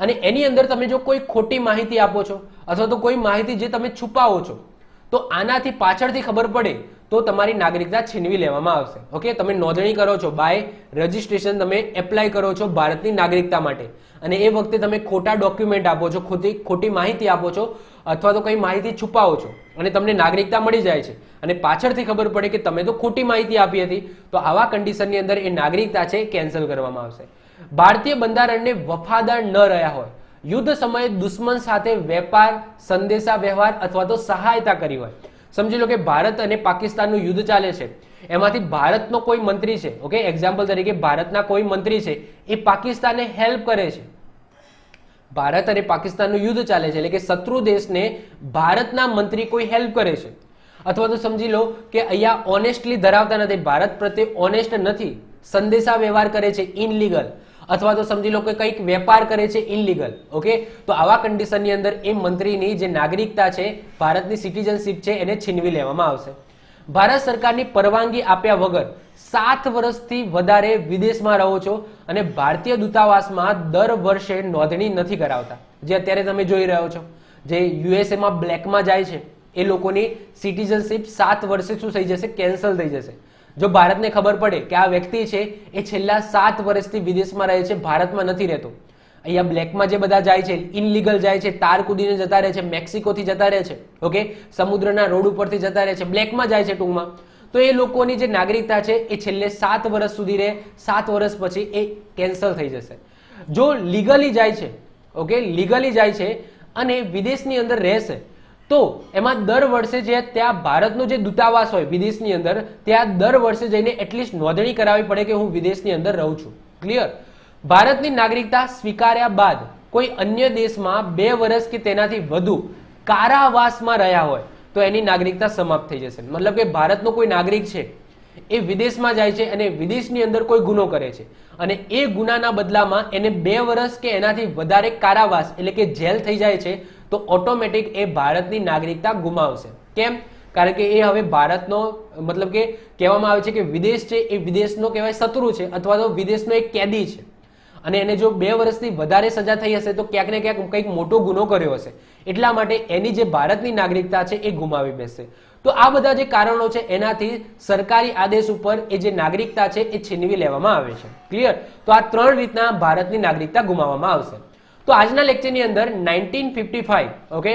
S1: અને એની અંદર તમે જો કોઈ ખોટી માહિતી આપો છો અથવા તો કોઈ માહિતી જે તમે છુપાવો છો તો આનાથી પાછળથી ખબર પડે તો તમારી નાગરિકતા છીનવી લેવામાં આવશે. ઓકે, તમે નોંધણી કરો છો, બાય રજીસ્ટ્રેશન તમે એપ્લાય કરો છો ભારતની નાગરિકતા માટે અને એ વખતે તમે ખોટા ડોક્યુમેન્ટ આપો છો, ખોટી માહિતી આપો છો અથવા તો કઈ માહિતી છુપાવો છો અને તમને નાગરિકતા મળી જાય છે અને પાછળથી ખબર પડે કે તમે તો ખોટી માહિતી આપી હતી, તો આવા કન્ડિશનની અંદર એ નાગરિકતા છે કેન્સલ કરવામાં આવશે. ભારતીય બંધારણને વફાદાર ન રહ્યા હોય, યુદ્ધ સમયે દુશ્મન સાથે વેપાર, સંદેશા વ્યવહાર અથવા તો સહાયતા કરી હોય. સમજી લો કે ભારત અને પાકિસ્તાનનું યુદ્ધ ચાલે છે, એમાંથી ભારતનો કોઈ મંત્રી છે, ઓકે, એક્ઝામ્પલ તરીકે ભારતના કોઈ મંત્રી છે એ પાકિસ્તાનને હેલ્પ કરે છે. ભારત અને પાકિસ્તાનનું યુદ્ધ ચાલે છે એટલે કે શત્રુ દેશને ભારતના મંત્રી કોઈ હેલ્પ કરે છે અથવા તો સમજી લો કે અહીંયા ઓનેસ્ટલી ધરાવતા નથી, ભારત પ્રત્યે ઓનેસ્ટ નથી, સંદેશા વ્યવહાર કરે છે ઇનલીગલ, અથવા તો સમજી લો કે કંઈક વેપાર કરે છે ઇનલીગલ. ઓકે, તો આવા કન્ડિશનની અંદર એ મંત્રીની જે નાગરિકતા છે, ભારતની સિટીઝનશીપ છે, એને છીનવી લેવામાં આવશે. ભારત સરકારની પરવાનગી આપ્યા વગર 7 વર્ષથી વધારે વિદેશમાં રહો છો અને ભારતીય દૂતાવાસમાં દર વર્ષે નોંધણી નથી કરાવતા, જે અત્યારે તમે જોઈ રહ્યો છો, જે યુએસએમાં બ્લેકમાં જાય છે એ લોકોની સિટીઝનશીપ 7 વર્ષે શું થઈ જશે? કેન્સલ થઈ જશે. જો ભારતને ખબર પડે કે આ વ્યક્તિ છે એ છેલ્લા 7 વર્ષથી વિદેશમાં રહે છે, ભારતમાં નથી રહેતો, અહીંયા બ્લેકમાં જે બધા જાય છે, ઇનલીગલ જાય છે, તાર કૂદીને જતા રહે છે, મેક્સિકોથી જતા રહે છે, ઓકે, સમુદ્રના રોડ ઉપરથી જતા રહે છે, બ્લેકમાં જાય છે ટૂંકમાં, તો એ લોકોની જે નાગરિકતા છે એ છેલ્લે 7 વર્ષ સુધી રહે, 7 વર્ષ પછી એ કેન્સલ થઈ જશે. જો લીગલી જાય છે, ઓકે, લીગલી જાય છે અને વિદેશની અંદર રહેશે તો એમાં દર વર્ષે જે ત્યાં ભારતનો જે દૂતાવાસ હોય વિદેશની અંદર, ત્યાં દર વર્ષે જઈને એટલીસ્ટ નોંધણી કરાવવી પડે કે હું વિદેશની અંદર રહું છું. ક્લિયર? ભારતની નાગરિકતા સ્વીકાર્યા બાદ કોઈ અન્ય દેશમાં 2 વર્ષ કે તેનાથી વધુ કારાવાસમાં રહ્યા હોય તો એની નાગરિકતા સમાપ્ત થઈ જશે. મતલબ કે ભારતનો કોઈ નાગરિક છે એ વિદેશમાં જાય છે અને વિદેશની અંદર કોઈ ગુનો કરે છે અને એ ગુનાના બદલામાં એને 2 વર્ષ કે એનાથી વધારે કારાવાસ એટલે કે જેલ થઈ જાય છે તો ઓટોમેટિક એ ભારતની નાગરિકતા ગુમાવશે. કેમ? કારણ કે એ હવે ભારતનો મતલબ કે કહેવામાં આવે છે કે વિદેશ છે એ વિદેશનો કહેવાય શત્રુ છે અથવા તો વિદેશનો એક કેદી છે અને એને જો 2 વર્ષથી વધારે સજા થઈ હશે તો ક્યાંક ને ક્યાંક કંઈક મોટો ગુનો કર્યો હશે, એટલા માટે એની જે ભારતની નાગરિકતા છે એ ગુમાવી બેસશે. તો આ બધા જે કારણો છે એનાથી સરકારી આદેશ ઉપર એ જે નાગરિકતા છે એ છીનવી લેવામાં આવે છે. ક્લિયર? તો આ 3 રીતના ભારતની નાગરિકતા ગુમાવવામાં આવશે. તો આજના લેક્ચરની અંદર 1955, ઓકે,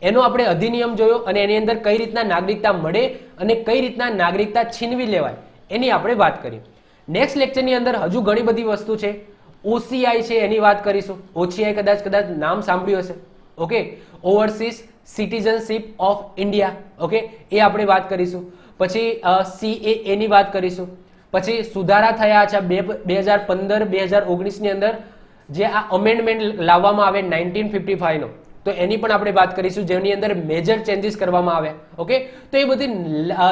S1: એનો આપણે અધિનિયમ જોયો અને એની અંદર કઈ રીતના નાગરિકતા મળે અને કઈ રીતના નાગરિકતા છીનવી લેવાય એની આપણે વાત કરી. નેક્સ્ટ લેક્ચરની અંદર હજુ ઘણી બધી વસ્તુ છે, ઓસીઆઈ છે એની વાત કરીશું. ઓસીઆઈ કદાચ નામ સાંભળ્યું હશે, okay, overseas citizenship of India, okay, એ આપણે વાત કરીશું. પછી CAA ની વાત કરીશું. પછી સુધારા થયા છે 2015-2019 ની અંદર જે આ અમેન્ડમેન્ટ લાવવામાં આવે 1955 નો, તો એની પણ આપણે વાત કરીશું, જેની અંદર મેજર ચેન્જીસ કરવામાં આવ્યા. ઓકે, તો એ બધી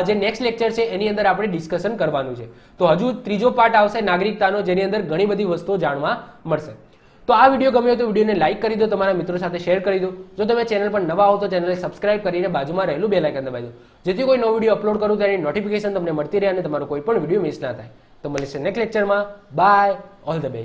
S1: જે નેક્સ્ટ લેક્ચર છે એની અંદર આપણે ડિસ્કશન કરવાનું છે. તો હજુ ત્રીજો પાર્ટ આવશે નાગરિકતાનો, જેની અંદર ઘણી બધી વસ્તુઓ જાણવા મળશે. તો આ વિડીયો ગમ્યો તો વિડીયોને લાઈક કરી દો, તમારા મિત્રો સાથે શેર કરી દો. જો તમે ચેનલ પર નવા હો તો ચેનલને સબસ્ક્રાઇબ કરીને બાજુમાં રહેલું બેલ આઇકન દબાવી દો, જેથી કોઈ નવો વિડીયો અપલોડ કરું તેની નોટિફિકેશન તમને મળતી રહે અને તમારો કોઈ પણ વિડીયો મિસ ના થાય. તો મળીશું નેક્સ્ટ લેક્ચરમાં. Bye, all the best.